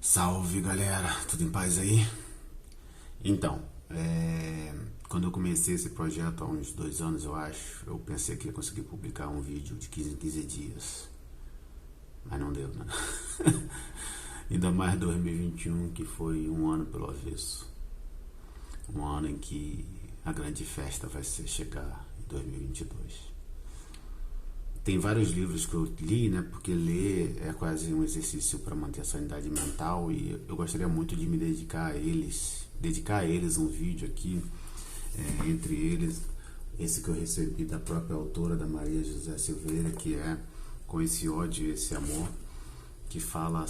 Salve galera, tudo em paz aí? Então, quando eu comecei esse projeto há uns 2 anos, eu acho, eu pensei que ia conseguir publicar um vídeo de 15 em 15 dias, mas não deu, né? Ainda mais 2021, que foi um ano pelo avesso, um ano em que a grande festa vai ser chegar em 2022. Tem vários livros que eu li, né? Porque ler é quase um exercício para manter a sanidade mental e eu gostaria muito de me dedicar a eles um vídeo aqui, entre eles esse que eu recebi da própria autora, da Maria José Silveira, que é Com Esse Ódio e Esse Amor, que fala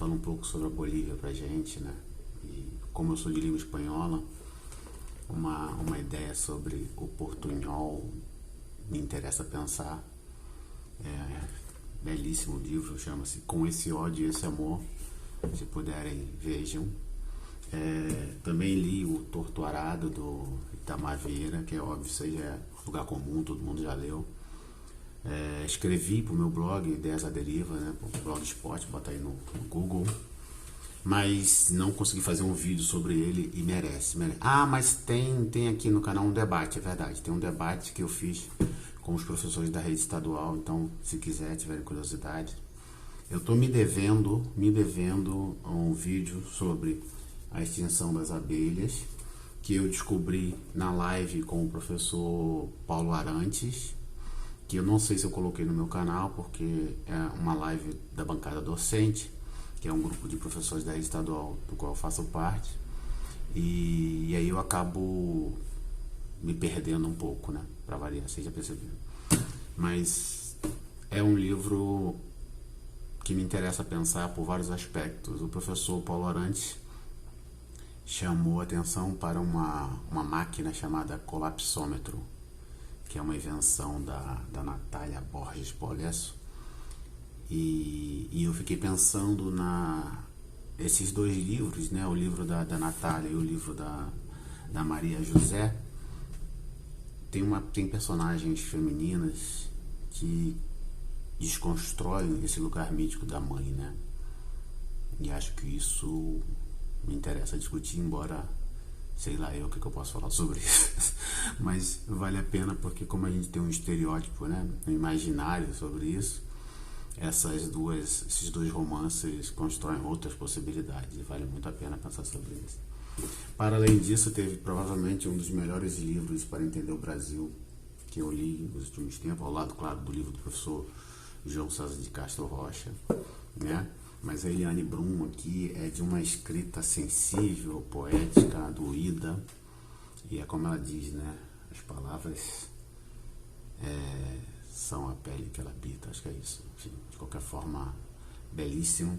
um pouco sobre a Bolívia pra gente, né? E como eu sou de língua espanhola, uma ideia sobre o portunhol me interessa pensar. Belíssimo livro, chama-se Com Esse Ódio e Esse Amor. Se puderem, vejam. Também li o Torturado do Itamar Vieira, que é óbvio, isso aí é lugar comum, todo mundo já leu. Escrevi pro meu blog Ideias à Deriva, né? Pro Blogspot, bota aí no Google. Mas não consegui fazer um vídeo sobre ele e merece. Ah, mas tem aqui no canal um debate, é verdade. Tem um debate que eu fiz com os professores da rede estadual, então se quiser, tiverem curiosidade. Eu estou me devendo um vídeo sobre a extinção das abelhas, que eu descobri na live com o professor Paulo Arantes, que eu não sei se eu coloquei no meu canal, porque é uma live da bancada docente, que é um grupo de professores da rede estadual do qual eu faço parte, e aí eu acabo me perdendo um pouco, né, para variar, vocês já perceberam. Mas é um livro que me interessa pensar por vários aspectos. O professor Paulo Arantes chamou atenção para uma máquina chamada colapsômetro, que é uma invenção da Natália Borges Polesso. E eu fiquei pensando esses dois livros, né? O livro da Natália e o livro da Maria José. Tem personagens femininas que desconstroem esse lugar mítico da mãe, né? E acho que isso me interessa discutir, embora sei lá eu o que eu posso falar sobre isso. Mas vale a pena porque como a gente tem um estereótipo, né, um imaginário sobre isso, esses dois romances constroem outras possibilidades e vale muito a pena pensar sobre isso. Para além disso, teve provavelmente um dos melhores livros para entender o Brasil que eu li nos últimos tempos, ao lado, claro, do livro do professor João César de Castro Rocha, né? Mas a Eliane Brum aqui é de uma escrita sensível, poética, doída, e é como ela diz, né? As palavras são a pele que ela habita, acho que é isso. Enfim, de qualquer forma, belíssimo.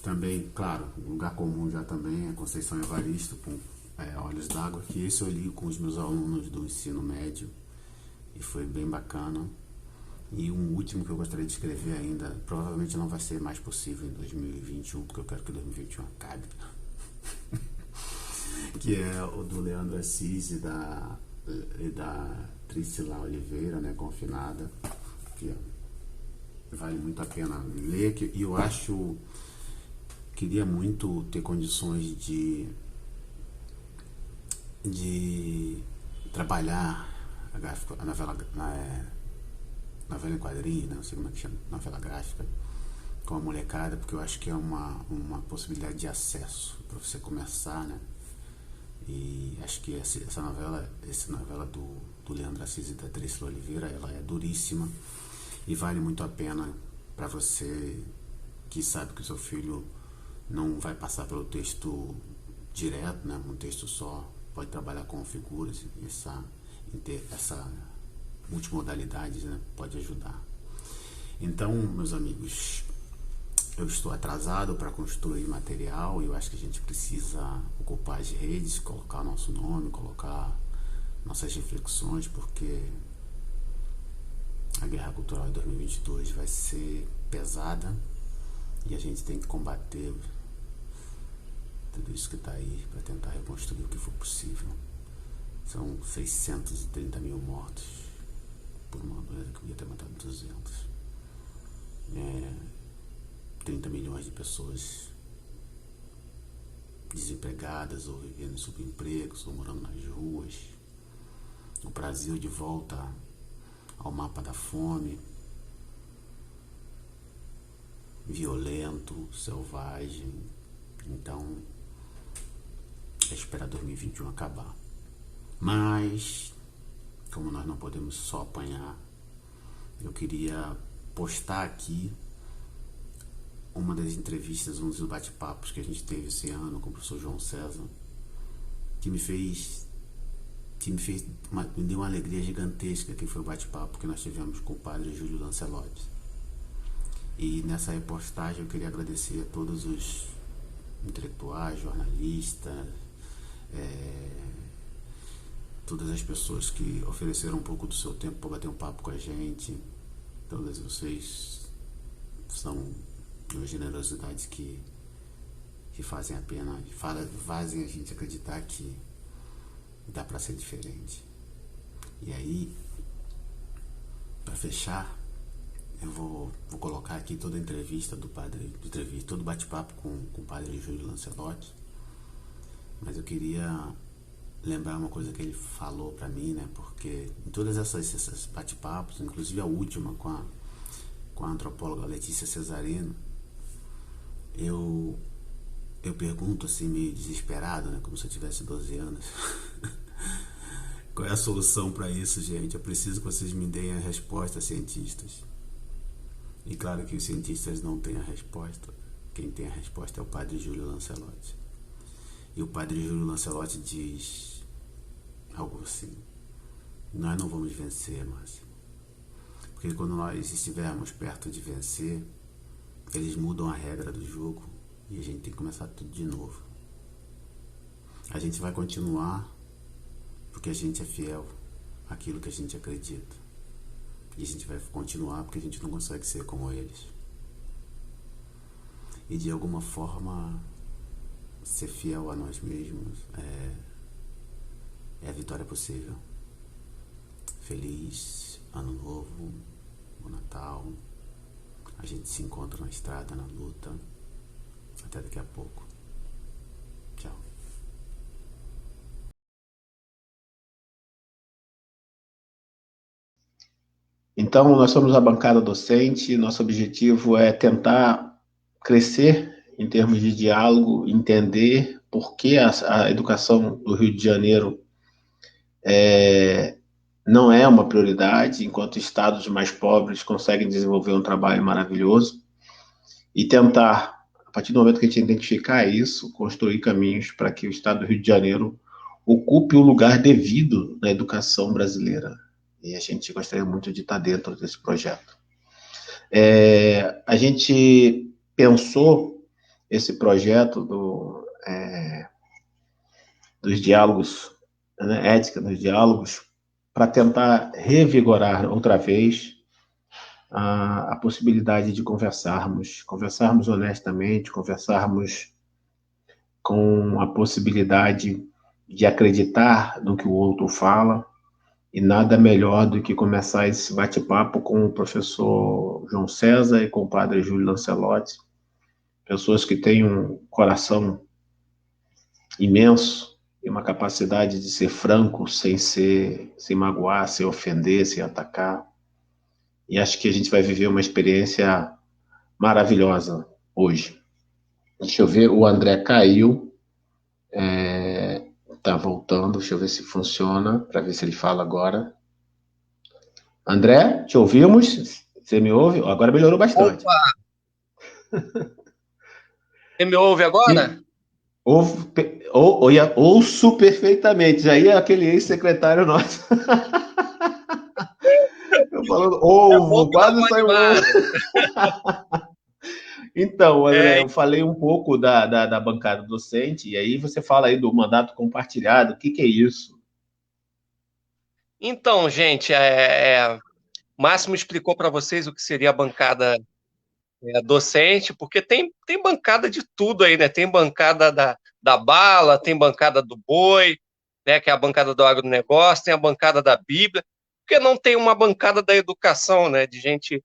Também, claro, lugar comum já também é Conceição Evaristo, com Olhos d'Água, que esse eu li com os meus alunos do ensino médio e foi bem bacana. E um último que eu gostaria de escrever ainda, provavelmente não vai ser mais possível em 2021, porque eu quero que 2021 acabe, que é o do Leandro Assis e da Trícila Oliveira, né, Confinada, que vale muito a pena ler, e eu queria muito ter condições de trabalhar a novela em quadrinhos, né? Não sei como é que chama, novela gráfica, com a molecada, porque eu acho que é uma possibilidade de acesso para você começar, né? E acho que essa novela do Leandro Assis e da Trícila Oliveira, ela é duríssima e vale muito a pena para você que sabe que o seu filho não vai passar pelo texto direto, né? Um texto só, pode trabalhar com figuras, e essa multimodalidade, né, pode ajudar. Então, meus amigos, eu estou atrasado para construir material e eu acho que a gente precisa ocupar as redes, colocar nosso nome, colocar nossas reflexões, porque a guerra cultural de 2022 vai ser pesada e a gente tem que combater tudo isso que está aí para tentar reconstruir o que for possível. São 630 mil mortos por uma doença que podia ter matado 200. 30 milhões de pessoas desempregadas ou vivendo em subempregos ou morando nas ruas. O Brasil de volta ao mapa da fome, violento, selvagem. Então, é esperar 2021 acabar. Mas, como nós não podemos só apanhar, eu queria postar aqui uma das entrevistas, um dos bate-papos que a gente teve esse ano com o professor João César, que me deu uma alegria gigantesca, que foi o bate-papo que nós tivemos com o padre Júlio Lancelotti. E nessa repostagem eu queria agradecer a todos os intelectuais, jornalistas, todas as pessoas que ofereceram um pouco do seu tempo para bater um papo com a gente. Todas vocês são generosidades que fazem a pena, fazem a gente acreditar que dá para ser diferente. E aí, para fechar, eu vou colocar aqui toda a entrevista do padre, todo o bate-papo com o padre Júlio Lancelotti. Mas eu queria lembrar uma coisa que ele falou para mim, né? Porque em todas essas bate-papos, inclusive a última com a antropóloga Letícia Cesarino, eu pergunto assim, meio desesperado, né? Como se eu tivesse 12 anos. Qual é a solução para isso, gente? Eu preciso que vocês me deem a resposta, cientistas. E claro que os cientistas não têm a resposta. Quem tem a resposta é o padre Júlio Lancelotti. E o padre Júlio Lancelotti diz algo assim: nós não vamos vencer, Márcio. Porque quando nós estivermos perto de vencer, eles mudam a regra do jogo e a gente tem que começar tudo de novo. A gente vai continuar porque a gente é fiel àquilo que a gente acredita. E a gente vai continuar porque a gente não consegue ser como eles. E de alguma forma, ser fiel a nós mesmos é a vitória possível. Feliz Ano Novo, Bom Natal. A gente se encontra na estrada, na luta. Até daqui a pouco. Tchau. Então, nós somos a bancada docente. Nosso objetivo é tentar crescer em termos de diálogo, entender por que a educação do Rio de Janeiro não é uma prioridade, enquanto estados mais pobres conseguem desenvolver um trabalho maravilhoso, e tentar, a partir do momento que a gente identificar isso, construir caminhos para que o estado do Rio de Janeiro ocupe o lugar devido na educação brasileira. E a gente gostaria muito de estar dentro desse projeto. A gente pensou esse projeto dos diálogos, né, ética dos diálogos, para tentar revigorar outra vez a possibilidade de conversarmos honestamente, conversarmos com a possibilidade de acreditar no que o outro fala, e nada melhor do que começar esse bate-papo com o professor João César e com o padre Júlio Lancelotti, pessoas que têm um coração imenso e uma capacidade de ser franco, sem magoar, sem ofender, sem atacar. E acho que a gente vai viver uma experiência maravilhosa hoje. Deixa eu ver, o André caiu, tá voltando, deixa eu ver se funciona, para ver se ele fala agora. André, te ouvimos? Você me ouve? Agora melhorou bastante. Opa! Você me ouve agora? Ouço perfeitamente. Já ia aquele ex-secretário nosso. Eu falando ovo, quase saiu ovo. Então, André, eu falei um pouco da bancada docente, e aí você fala aí do mandato compartilhado. O que é isso? Então, gente, Máximo explicou para vocês o que seria a bancada docente, porque tem bancada de tudo aí, né? Tem bancada da bala, tem bancada do boi, né? Que é a bancada do agronegócio, tem a bancada da Bíblia, porque não tem uma bancada da educação, né? De gente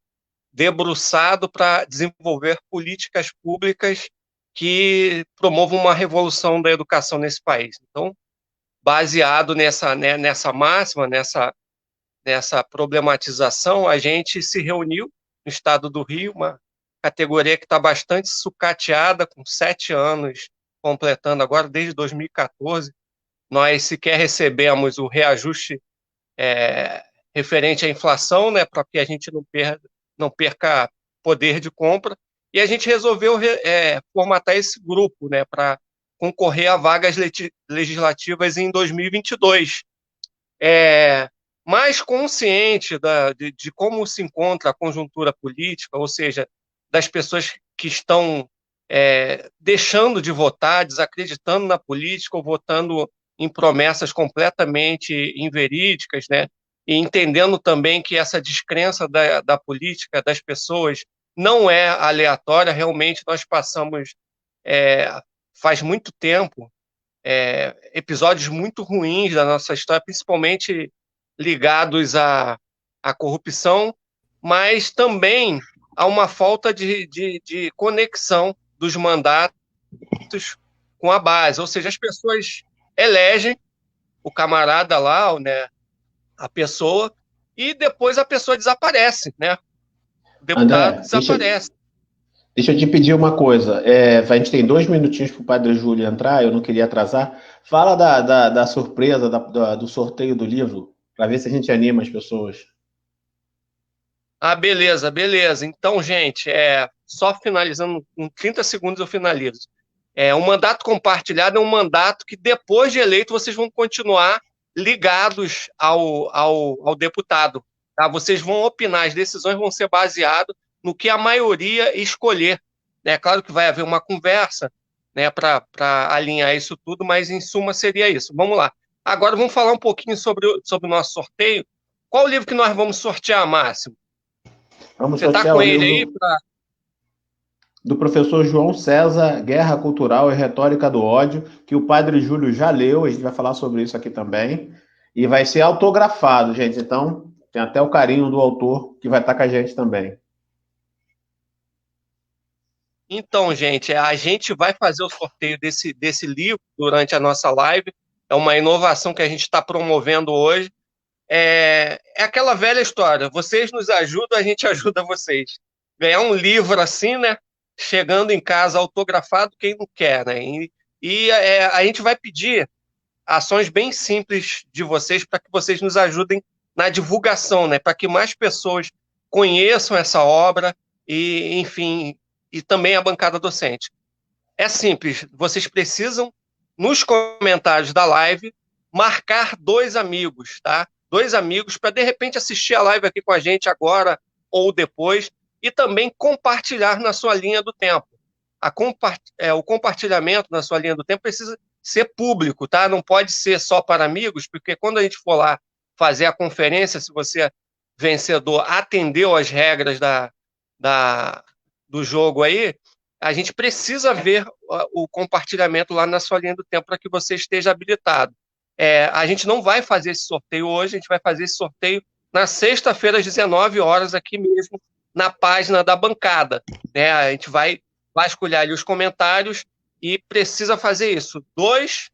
debruçado para desenvolver políticas públicas que promovam uma revolução da educação nesse país. Então, baseado nessa máxima, nessa problematização, a gente se reuniu no estado do Rio, uma categoria que está bastante sucateada, com 7 anos, completando agora, desde 2014. Nós sequer recebemos o reajuste referente à inflação, né, para que a gente não perca poder de compra, e a gente resolveu formatar esse grupo, né, para concorrer a vagas legislativas em 2022. Mais consciente de como se encontra a conjuntura política, ou seja, das pessoas que estão deixando de votar, desacreditando na política ou votando em promessas completamente inverídicas, né? E entendendo também que essa descrença da política, das pessoas, não é aleatória. Realmente nós passamos, faz muito tempo, episódios muito ruins da nossa história, principalmente ligados à corrupção, mas também a uma falta de conexão dos mandatos com a base. Ou seja, as pessoas elegem o camarada lá, né, a pessoa, e depois a pessoa desaparece, né? O deputado André, desaparece. Deixa eu te pedir uma coisa. A gente tem 2 minutinhos para o Padre Júlio entrar, eu não queria atrasar. Fala da surpresa, do sorteio do livro, para ver se a gente anima as pessoas. Beleza. Então, gente, só finalizando, em 30 segundos eu finalizo. Um mandato compartilhado é um mandato que, depois de eleito, vocês vão continuar ligados ao deputado. Tá? Vocês vão opinar, as decisões vão ser baseadas no que a maioria escolher. É claro que vai haver uma conversa, né, para alinhar isso tudo, mas, em suma, seria isso. Vamos lá. Agora vamos falar um pouquinho sobre o nosso sorteio. Qual o livro que nós vamos sortear, Márcio? Vamos Você está sortear com o ele livro aí? do professor João César, Guerra Cultural e Retórica do Ódio, que o Padre Júlio já leu, a gente vai falar sobre isso aqui também, e vai ser autografado, gente, então tem até o carinho do autor que vai estar com a gente também. Então, gente, a gente vai fazer o sorteio desse livro durante a nossa live. É uma inovação que a gente está promovendo hoje. É aquela velha história, vocês nos ajudam, a gente ajuda vocês. Ganhar um livro assim, né? Chegando em casa autografado, quem não quer, né? E a gente vai pedir ações bem simples de vocês para que vocês nos ajudem na divulgação, né? Para que mais pessoas conheçam essa obra e, enfim, e também a bancada docente. É simples, vocês precisam, nos comentários da live, marcar 2 amigos, tá? 2 amigos para, de repente, assistir a live aqui com a gente agora ou depois, e também compartilhar na sua linha do tempo. O compartilhamento na sua linha do tempo precisa ser público, tá? Não pode ser só para amigos, porque quando a gente for lá fazer a conferência, se você, vencedor, atendeu às regras do jogo aí, a gente precisa ver o compartilhamento lá na sua linha do tempo para que você esteja habilitado. A gente não vai fazer esse sorteio hoje, a gente vai fazer esse sorteio na sexta-feira, às 19 horas, aqui mesmo, na página da bancada. Né? A gente vai vasculhar ali os comentários e precisa fazer isso. 2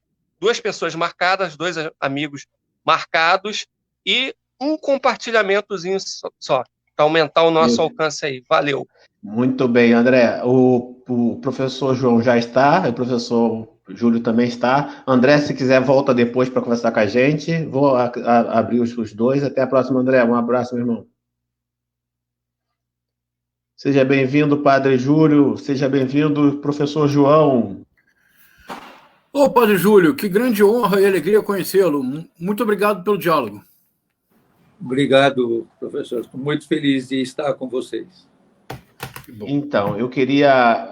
pessoas marcadas, 2 amigos marcados e um compartilhamentozinho só, para aumentar o nosso alcance aí. Valeu. Muito bem, André. O professor João já está, o professor Júlio também está. André, se quiser, volta depois para conversar com a gente. Vou abrir os 2. Até a próxima, André. Um abraço, meu irmão. Seja bem-vindo, Padre Júlio. Seja bem-vindo, professor João. Ô, Padre Júlio, que grande honra e alegria conhecê-lo. Muito obrigado pelo diálogo. Obrigado, professor. Estou muito feliz de estar com vocês. Então, eu queria,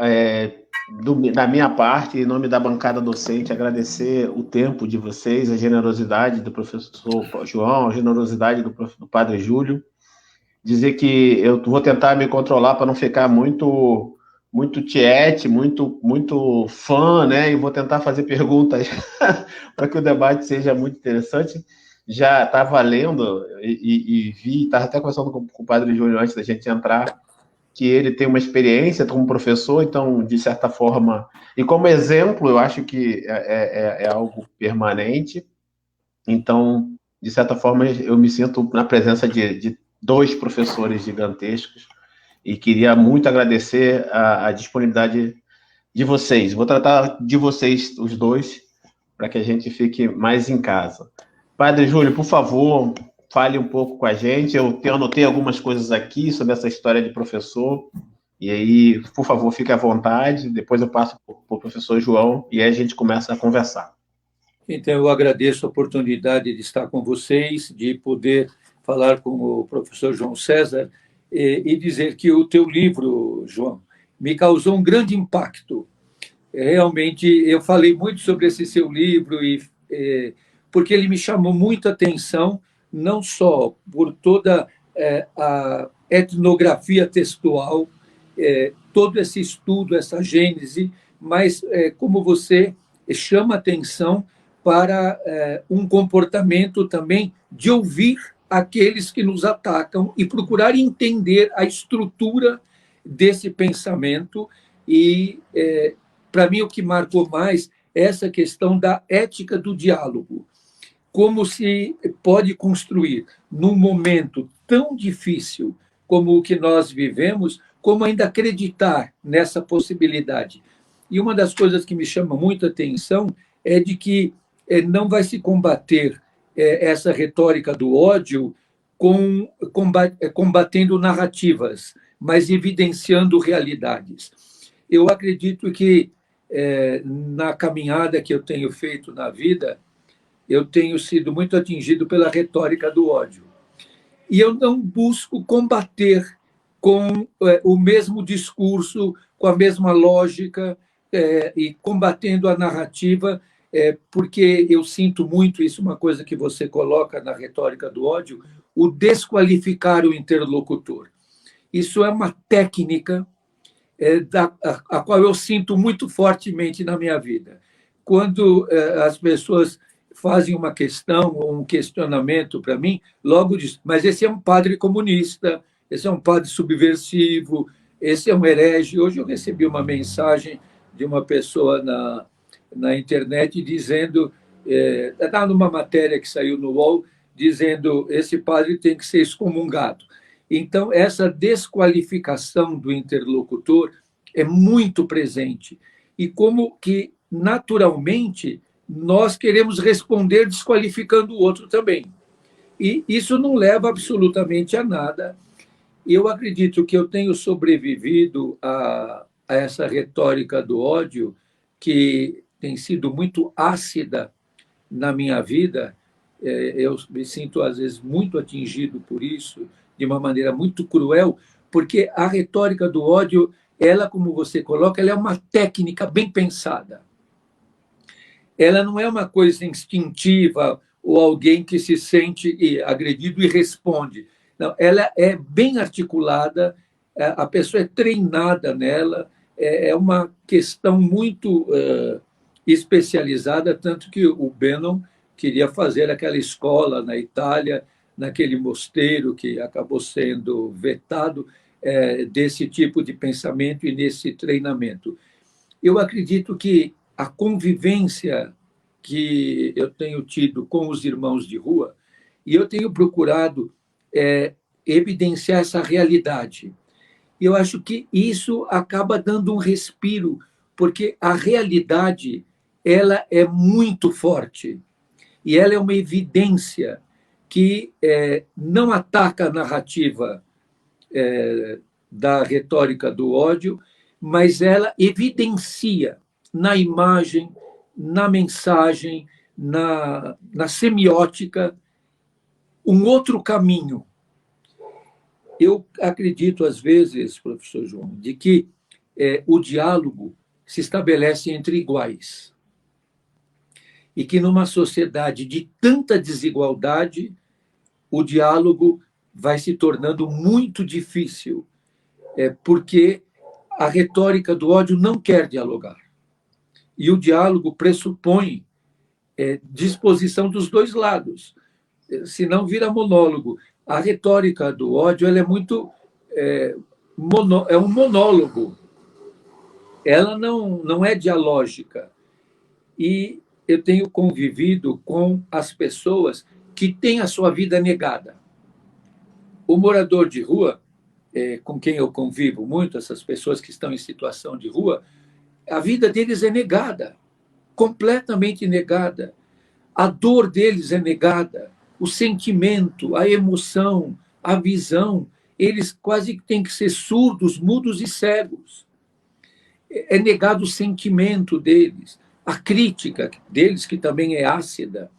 da minha parte, em nome da bancada docente, agradecer o tempo de vocês, a generosidade do professor João, a generosidade do Padre Júlio. Dizer que eu vou tentar me controlar para não ficar muito tiete, muito fã, né? E vou tentar fazer perguntas para que o debate seja muito interessante. Já estava lendo e vi, estava até conversando com o Padre Júlio antes da gente entrar, que ele tem uma experiência como professor, então, de certa forma, e como exemplo, eu acho que é algo permanente. Então, de certa forma, eu me sinto na presença de dois professores gigantescos e queria muito agradecer a disponibilidade de vocês. Vou tratar de vocês, os dois, para que a gente fique mais em casa. Padre Júlio, por favor, fale um pouco com a gente. Eu anotei algumas coisas aqui sobre essa história de professor. E aí, por favor, fique à vontade. Depois eu passo para o professor João e aí a gente começa a conversar. Então, eu agradeço a oportunidade de estar com vocês, de poder falar com o professor João César e dizer que o teu livro, João, me causou um grande impacto. Realmente, eu falei muito sobre esse seu livro porque ele me chamou muita atenção, não só por toda a etnografia textual, todo esse estudo, essa gênese, mas como você chama atenção para um comportamento também de ouvir aqueles que nos atacam e procurar entender a estrutura desse pensamento. E, para mim, o que marcou mais é essa questão da ética do diálogo. Como se pode construir, num momento tão difícil como o que nós vivemos, como ainda acreditar nessa possibilidade. E uma das coisas que me chama muita atenção é de que não vai se combater essa retórica do ódio combatendo narrativas, mas evidenciando realidades. Eu acredito que, na caminhada que eu tenho feito na vida, eu tenho sido muito atingido pela retórica do ódio. E eu não busco combater com o mesmo discurso, com a mesma lógica, e combatendo a narrativa, porque eu sinto muito isso, uma coisa que você coloca na retórica do ódio, o desqualificar o interlocutor. Isso é uma técnica a qual eu sinto muito fortemente na minha vida. Quando as pessoas fazem uma questão ou um questionamento para mim, logo diz, mas esse é um padre comunista, esse é um padre subversivo, esse é um herege. Hoje eu recebi uma mensagem de uma pessoa na internet dizendo, numa matéria que saiu no UOL, dizendo esse padre tem que ser excomungado. Então, essa desqualificação do interlocutor é muito presente. E como que, naturalmente, nós queremos responder desqualificando o outro também. E isso não leva absolutamente a nada. Eu acredito que eu tenho sobrevivido a essa retórica do ódio, que tem sido muito ácida na minha vida. Eu me sinto, às vezes, muito atingido por isso, de uma maneira muito cruel, porque a retórica do ódio, ela, como você coloca, ela é uma técnica bem pensada. Ela não é uma coisa instintiva ou alguém que se sente agredido e responde. Não, ela é bem articulada, a pessoa é treinada nela, é uma questão muito especializada, tanto que o Bannon queria fazer aquela escola na Itália, naquele mosteiro que acabou sendo vetado, desse tipo de pensamento e nesse treinamento. Eu acredito que a convivência que eu tenho tido com os irmãos de rua, e eu tenho procurado evidenciar essa realidade. Eu acho que isso acaba dando um respiro, porque a realidade ela é muito forte e ela é uma evidência que não ataca a narrativa da retórica do ódio, mas ela evidencia na imagem, na mensagem, na semiótica, um outro caminho. Eu acredito, às vezes, professor João, de que o diálogo se estabelece entre iguais. E que, numa sociedade de tanta desigualdade, o diálogo vai se tornando muito difícil, porque a retórica do ódio não quer dialogar. E o diálogo pressupõe disposição dos dois lados, senão vira monólogo. A retórica do ódio ela é muito é um monólogo. Ela não é dialógica. E eu tenho convivido com as pessoas que têm a sua vida negada. O morador de rua, com quem eu convivo muito, essas pessoas que estão em situação de rua, a vida deles é negada, completamente negada. A dor deles é negada, o sentimento, a emoção, a visão, eles quase têm que ser surdos, mudos e cegos. É negado o sentimento deles, a crítica deles, que também é ácida.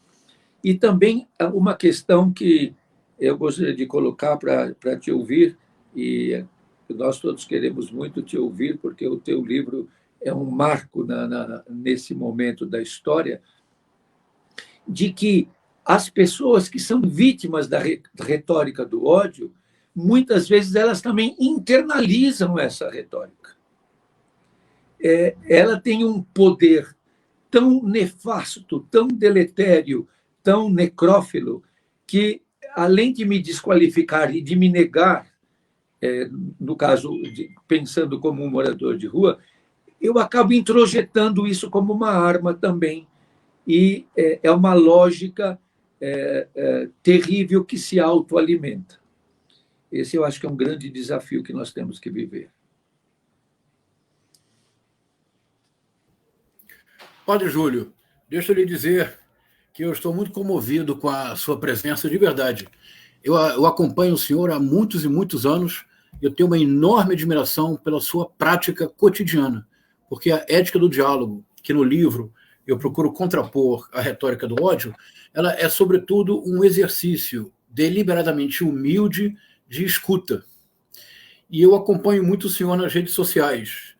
E também uma questão que eu gostaria de colocar para te ouvir, e nós todos queremos muito te ouvir, porque o teu livro é um marco nesse momento da história, de que as pessoas que são vítimas da retórica do ódio, muitas vezes elas também internalizam essa retórica. Ela tem um poder tão nefasto, tão deletério, tão necrófilo, que, além de me desqualificar e de me negar, no caso, pensando como um morador de rua, eu acabo introjetando isso como uma arma também. E é uma lógica terrível que se autoalimenta. Esse eu acho que é um grande desafio que nós temos que viver. Padre Júlio, deixa eu lhe dizer que eu estou muito comovido com a sua presença de verdade. Eu acompanho o senhor há muitos e muitos anos e eu tenho uma enorme admiração pela sua prática cotidiana, porque a ética do diálogo, que no livro eu procuro contrapor a retórica do ódio, ela é, sobretudo, um exercício deliberadamente humilde de escuta. E eu acompanho muito o senhor nas redes sociais.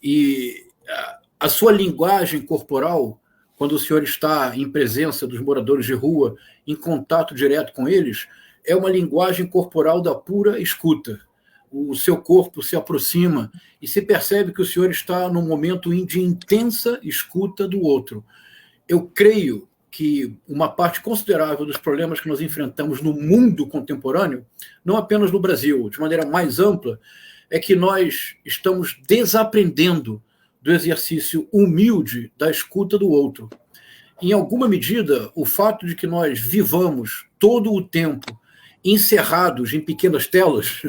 E a sua linguagem corporal, quando o senhor está em presença dos moradores de rua, em contato direto com eles, é uma linguagem corporal da pura escuta. O seu corpo se aproxima e se percebe que o senhor está num momento de intensa escuta do outro. Eu creio que uma parte considerável dos problemas que nós enfrentamos no mundo contemporâneo, não apenas no Brasil, de maneira mais ampla, é que nós estamos desaprendendo do exercício humilde da escuta do outro. Em alguma medida, o fato de que nós vivamos todo o tempo encerrados em pequenas telas,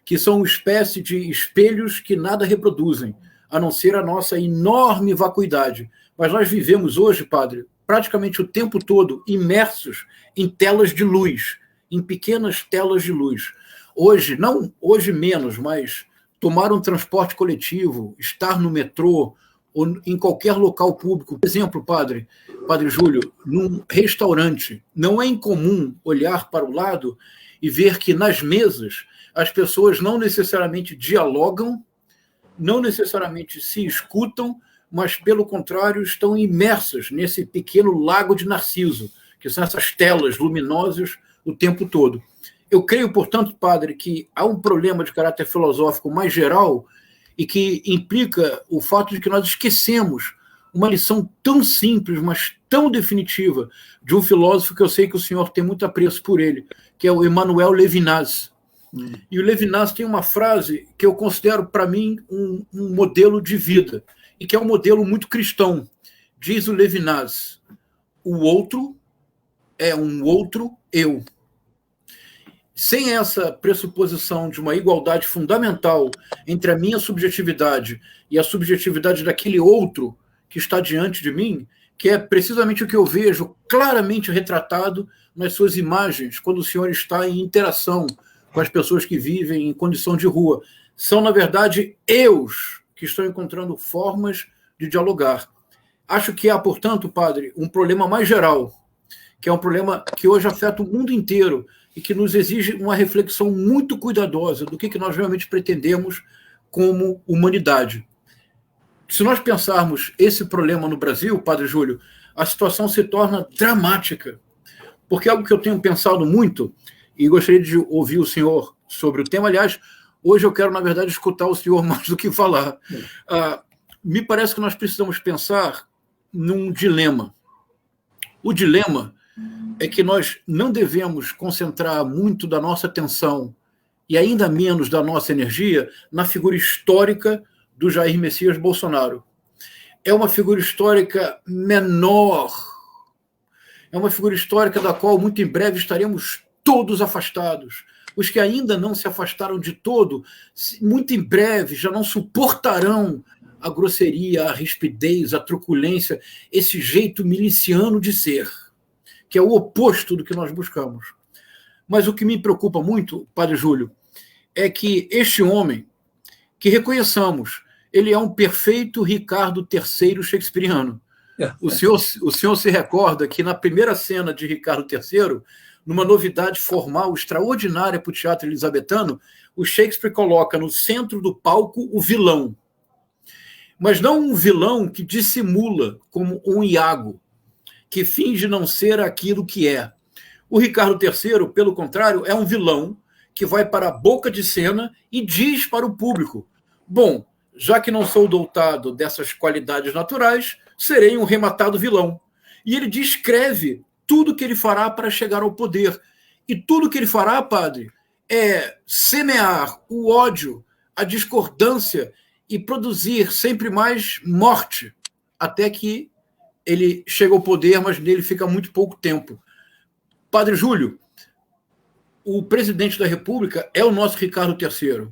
que são uma espécie de espelhos que nada reproduzem, a não ser a nossa enorme vacuidade. Mas nós vivemos hoje, padre, praticamente o tempo todo imersos em telas de luz, em pequenas telas de luz. Hoje, não hoje menos, mas tomar um transporte coletivo, estar no metrô ou em qualquer local público. Por exemplo, Padre Júlio, num restaurante, não é incomum olhar para o lado e ver que nas mesas as pessoas não necessariamente dialogam, não necessariamente se escutam, mas, pelo contrário, estão imersas nesse pequeno lago de Narciso, que são essas telas luminosas o tempo todo. Eu creio, portanto, padre, que há um problema de caráter filosófico mais geral e que implica o fato de que nós esquecemos uma lição tão simples, mas tão definitiva, de um filósofo que eu sei que o senhor tem muito apreço por ele, que é o Emmanuel Levinas. E o Levinas tem uma frase que eu considero, para mim, um modelo de vida, e que é um modelo muito cristão. Diz o Levinas: o outro é um outro eu. Sem essa pressuposição de uma igualdade fundamental entre a minha subjetividade e a subjetividade daquele outro que está diante de mim, que é precisamente o que eu vejo claramente retratado nas suas imagens, quando o senhor está em interação com as pessoas que vivem em condição de rua. São, na verdade, eus que estão encontrando formas de dialogar. Acho que há, portanto, padre, um problema mais geral, que é um problema que hoje afeta o mundo inteiro e que nos exige uma reflexão muito cuidadosa do que nós realmente pretendemos como humanidade. Se nós pensarmos esse problema no Brasil, Padre Júlio, a situação se torna dramática, porque é algo que eu tenho pensado muito e gostaria de ouvir o senhor sobre o tema. Aliás, hoje eu quero, na verdade, escutar o senhor mais do que falar. Me parece que nós precisamos pensar num dilema. O dilema é que nós não devemos concentrar muito da nossa atenção e ainda menos da nossa energia na figura histórica do Jair Messias Bolsonaro. É uma figura histórica menor, é uma figura histórica da qual muito em breve estaremos todos afastados. Os que ainda não se afastaram de todo, muito em breve já não suportarão a grosseria, a rispidez, a truculência, esse jeito miliciano de ser, que é o oposto do que nós buscamos. Mas o que me preocupa muito, Padre Júlio, é que este homem, que reconheçamos, ele é um perfeito Ricardo III shakespeariano. O senhor se recorda que na primeira cena de Ricardo III, numa novidade formal extraordinária para o teatro elisabetano, o Shakespeare coloca no centro do palco o vilão. Mas não um vilão que dissimula como um Iago, que finge não ser aquilo que é. O Ricardo III, pelo contrário, é um vilão que vai para a boca de cena e diz para o público: bom, já que não sou dotado dessas qualidades naturais, serei um rematado vilão. E ele descreve tudo que ele fará para chegar ao poder. E tudo que ele fará, padre, é semear o ódio, a discordância e produzir sempre mais morte, até que ele chega ao poder, mas nele fica muito pouco tempo. Padre Júlio, o presidente da República é o nosso Ricardo III.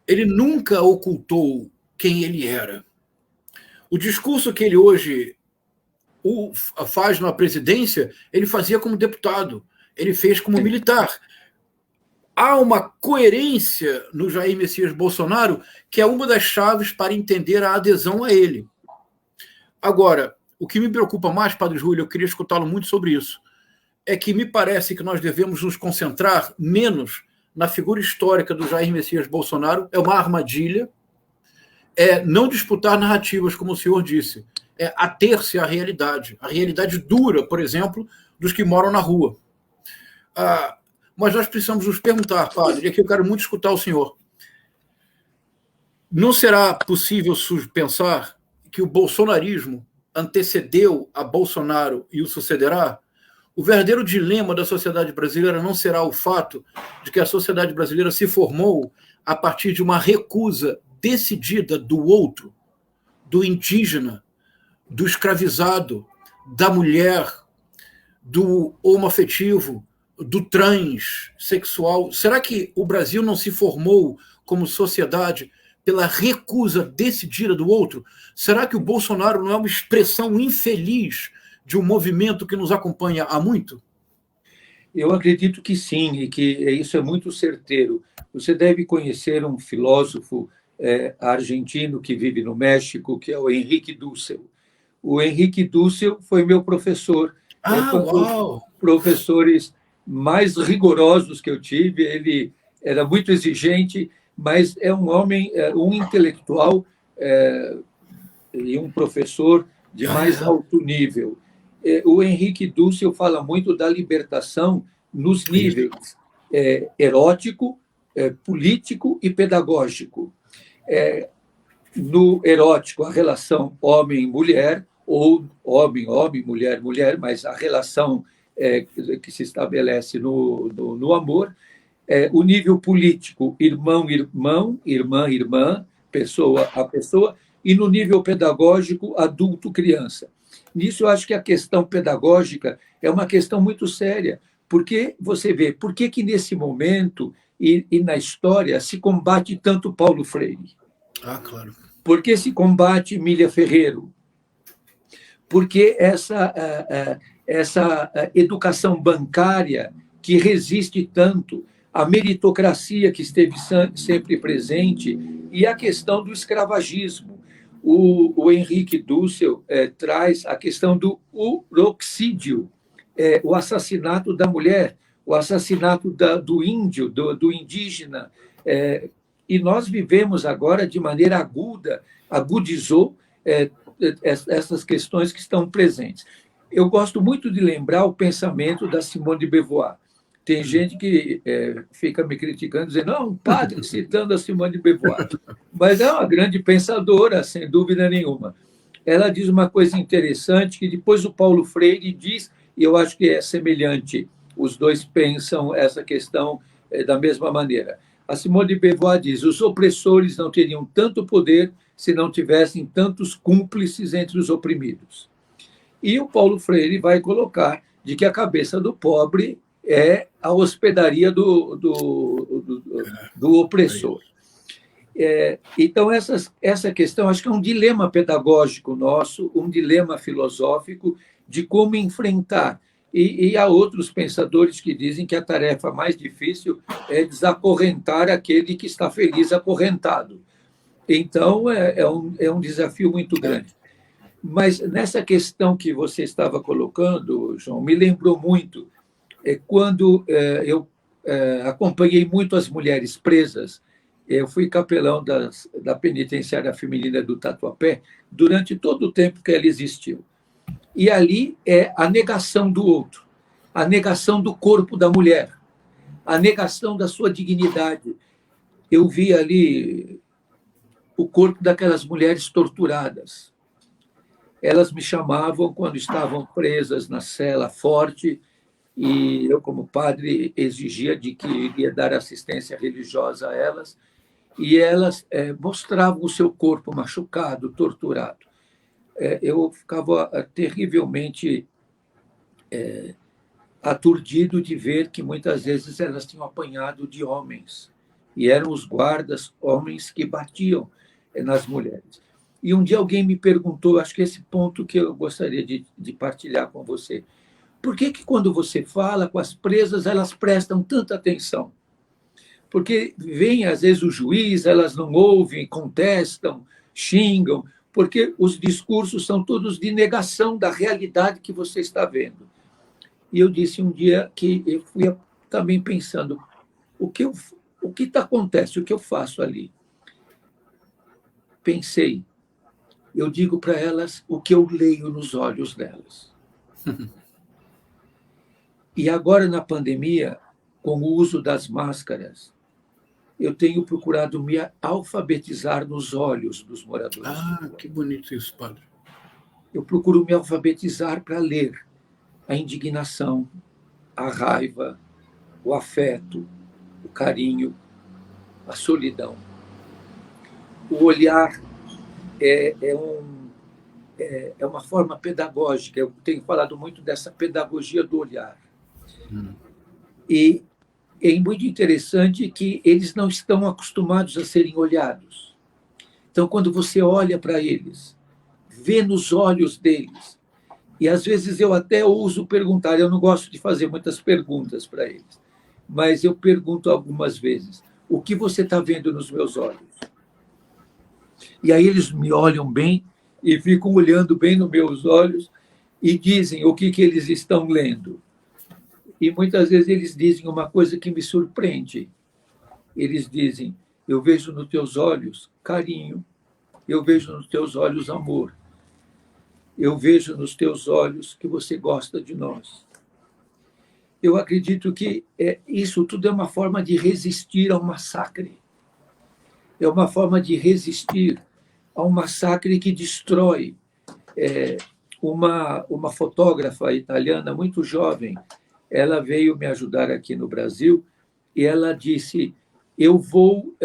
Ele nunca ocultou quem ele era. O discurso que ele hoje faz na presidência, ele fazia como deputado, ele fez como militar. Há uma coerência no Jair Messias Bolsonaro que é uma das chaves para entender a adesão a ele. Agora, o que me preocupa mais, Padre Júlio, eu queria escutá-lo muito sobre isso, é que me parece que nós devemos nos concentrar menos na figura histórica do Jair Messias Bolsonaro, é uma armadilha, é não disputar narrativas, como o senhor disse, é ater-se à realidade dura, por exemplo, dos que moram na rua. Mas nós precisamos nos perguntar, padre, e aqui eu quero muito escutar o senhor, não será possível pensar que o bolsonarismo antecedeu a Bolsonaro e o sucederá? O verdadeiro dilema da sociedade brasileira não será o fato de que a sociedade brasileira se formou a partir de uma recusa decidida do outro, do indígena, do escravizado, da mulher, do homoafetivo, do transexual? Será que o Brasil não se formou como sociedade pela recusa decidida do outro? Será que o Bolsonaro não é uma expressão infeliz de um movimento que nos acompanha há muito? Eu acredito que sim, e que isso é muito certeiro. Você deve conhecer um filósofo argentino que vive no México, que é o Henrique Dussel. O Henrique Dussel foi meu professor. Uau! Professores mais rigorosos que eu tive. Ele era muito exigente, mas é um homem, um intelectual e um professor de mais alto nível. O Henrique Dussel fala muito da libertação nos níveis erótico, político e pedagógico. No erótico, a relação homem-mulher, ou homem-homem, mulher-mulher, mas a relação que se estabelece no amor. O nível político, irmão-irmão, irmã-irmã, pessoa a pessoa, e no nível pedagógico, adulto-criança. Nisso, eu acho que a questão pedagógica é uma questão muito séria, porque você vê, por que nesse momento e na história se combate tanto Paulo Freire? Claro. Por que se combate Mília Ferreiro? Porque essa educação bancária que resiste tanto, a meritocracia que esteve sempre presente e a questão do escravagismo. O Henrique Dussel traz a questão do uroxídio, o assassinato da mulher, o assassinato do índio, do indígena. E nós vivemos agora de maneira aguda, agudizou essas questões que estão presentes. Eu gosto muito de lembrar o pensamento da Simone de Beauvoir. Tem gente que fica me criticando, dizendo, não, padre, citando a Simone de Beauvoir. Mas é uma grande pensadora, sem dúvida nenhuma. Ela diz uma coisa interessante, que depois o Paulo Freire diz, e eu acho que é semelhante, os dois pensam essa questão da mesma maneira. A Simone de Beauvoir diz: os opressores não teriam tanto poder se não tivessem tantos cúmplices entre os oprimidos. E o Paulo Freire vai colocar de que a cabeça do pobre é a hospedaria do opressor. Então, essa questão, acho que é um dilema pedagógico nosso, um dilema filosófico de como enfrentar. E há outros pensadores que dizem que a tarefa mais difícil é desacorrentar aquele que está feliz acorrentado. Então, é um desafio muito grande. Mas nessa questão que você estava colocando, João, me lembrou muito quando eu acompanhei muito as mulheres presas. Eu fui capelão da penitenciária feminina do Tatuapé durante todo o tempo que ela existiu. E ali é a negação do outro, a negação do corpo da mulher, a negação da sua dignidade. Eu vi ali o corpo daquelas mulheres torturadas. Elas me chamavam quando estavam presas na cela forte, e eu, como padre, exigia de que iria dar assistência religiosa a elas, e elas mostravam o seu corpo machucado, torturado. Eu ficava terrivelmente aturdido de ver que muitas vezes elas tinham apanhado de homens, e eram os guardas, homens que batiam nas mulheres. E um dia alguém me perguntou, acho que esse ponto que eu gostaria de partilhar com você: por que quando você fala com as presas, elas prestam tanta atenção? Porque vem, às vezes, o juiz, elas não ouvem, contestam, xingam, porque os discursos são todos de negação da realidade que você está vendo. E eu disse um dia que eu fui também pensando, o que acontece, o que eu faço ali? Pensei, eu digo para elas o que eu leio nos olhos delas. E agora, na pandemia, com o uso das máscaras, eu tenho procurado me alfabetizar nos olhos dos moradores. Ah, que bonito isso, padre. Eu procuro me alfabetizar para ler a indignação, a raiva, o afeto, o carinho, a solidão. O olhar é uma forma pedagógica. Eu tenho falado muito dessa pedagogia do olhar. E é muito interessante que eles não estão acostumados a serem olhados. Então, quando você olha para eles, vê nos olhos deles, e às vezes eu até ouso perguntar, eu não gosto de fazer muitas perguntas para eles, mas eu pergunto algumas vezes, o que você está vendo nos meus olhos? E aí eles me olham bem e ficam olhando bem nos meus olhos e dizem o que eles estão lendo. E muitas vezes eles dizem uma coisa que me surpreende. Eles dizem, eu vejo nos teus olhos carinho, eu vejo nos teus olhos amor, eu vejo nos teus olhos que você gosta de nós. Eu acredito que isso tudo é uma forma de resistir ao massacre. É uma forma de resistir ao massacre que destrói. Uma fotógrafa italiana muito jovem, ela veio me ajudar aqui no Brasil e ela disse, eu vou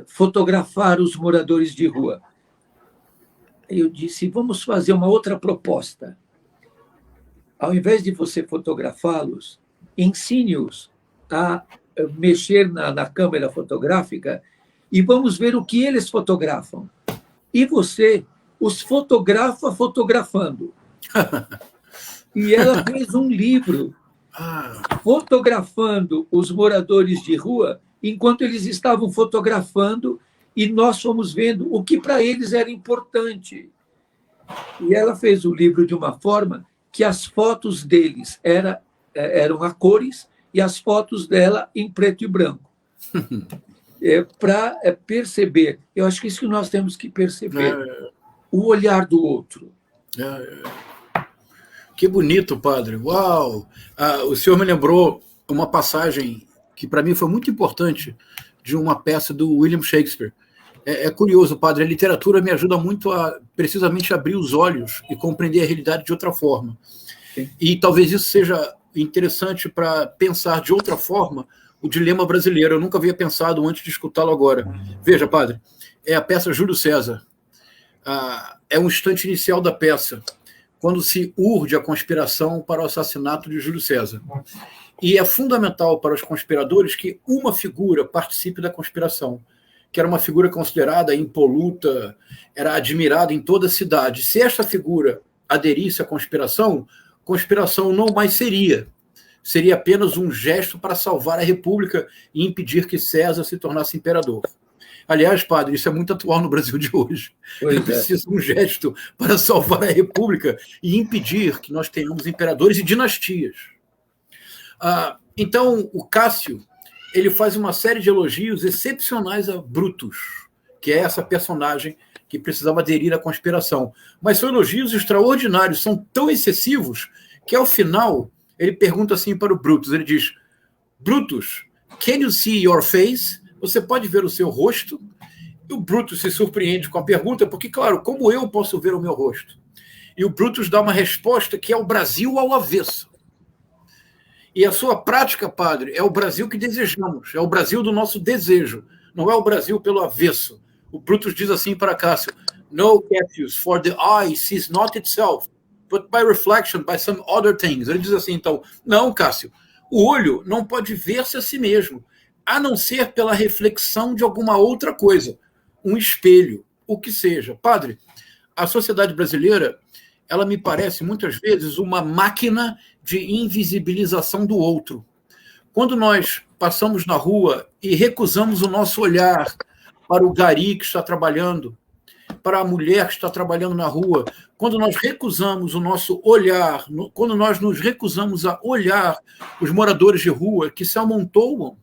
fotografar os moradores de rua. Eu disse, vamos fazer uma outra proposta. Ao invés de você fotografá-los, ensine-os a mexer na câmera fotográfica e vamos ver o que eles fotografam. E você os fotografa fotografando. E ela fez um livro fotografando os moradores de rua enquanto eles estavam fotografando e nós fomos vendo o que para eles era importante. E ela fez o livro de uma forma que as fotos deles eram a cores e as fotos dela em preto e branco. Para perceber, eu acho que isso que nós temos que perceber, o olhar do outro. Que bonito, padre. Uau! O senhor me lembrou uma passagem que para mim foi muito importante de uma peça do William Shakespeare. É curioso, padre, a literatura me ajuda muito a precisamente abrir os olhos e compreender a realidade de outra forma. Sim. E talvez isso seja interessante para pensar de outra forma o dilema brasileiro. Eu nunca havia pensado antes de escutá-lo agora. Veja, padre, é a peça Júlio César. É um instante inicial da peça, quando se urde a conspiração para o assassinato de Júlio César. E é fundamental para os conspiradores que uma figura participe da conspiração, que era uma figura considerada impoluta, era admirada em toda a cidade. Se esta figura aderisse à conspiração não mais seria. Seria apenas um gesto para salvar a República e impedir que César se tornasse imperador. Aliás, padre, isso é muito atual no Brasil de hoje. É preciso um gesto para salvar a República e impedir que nós tenhamos imperadores e dinastias. Então, o Cássio, ele faz uma série de elogios excepcionais a Brutus, que é essa personagem que precisava aderir à conspiração. Mas são elogios extraordinários, são tão excessivos que, ao final, ele pergunta assim para o Brutus, ele diz: Brutus, can you see your face? Você pode ver o seu rosto? E o Brutus se surpreende com a pergunta, porque, claro, como eu posso ver o meu rosto? E o Brutus dá uma resposta que é o Brasil ao avesso. E a sua prática, padre, é o Brasil que desejamos, é o Brasil do nosso desejo, não é o Brasil pelo avesso. O Brutus diz assim para Cássio: No, Cassius, for the eye sees not itself, but by reflection, by some other things. Ele diz assim, então, não, Cássio, o olho não pode ver-se a si mesmo, a não ser pela reflexão de alguma outra coisa, um espelho, o que seja. Padre, a sociedade brasileira, ela me parece, muitas vezes, uma máquina de invisibilização do outro. Quando nós passamos na rua e recusamos o nosso olhar para o gari que está trabalhando, para a mulher que está trabalhando na rua, quando nós recusamos o nosso olhar, quando nós nos recusamos a olhar os moradores de rua que se amontoam,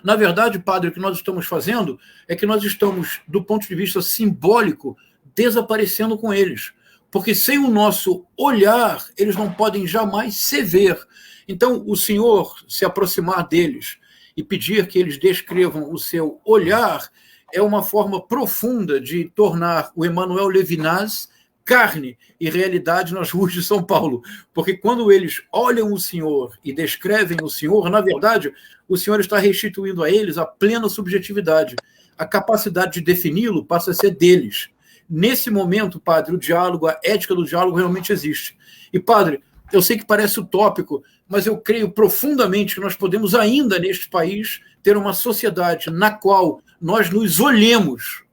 na verdade, padre, o que nós estamos fazendo é que nós estamos, do ponto de vista simbólico, desaparecendo com eles. Porque sem o nosso olhar, eles não podem jamais se ver. Então, o senhor se aproximar deles e pedir que eles descrevam o seu olhar é uma forma profunda de tornar o Emmanuel Levinas carne e realidade nas ruas de São Paulo. Porque quando eles olham o senhor e descrevem o senhor, na verdade, o senhor está restituindo a eles a plena subjetividade. A capacidade de defini-lo passa a ser deles. Nesse momento, padre, o diálogo, a ética do diálogo realmente existe. E, padre, eu sei que parece utópico, mas eu creio profundamente que nós podemos ainda, neste país, ter uma sociedade na qual nós nos olhemos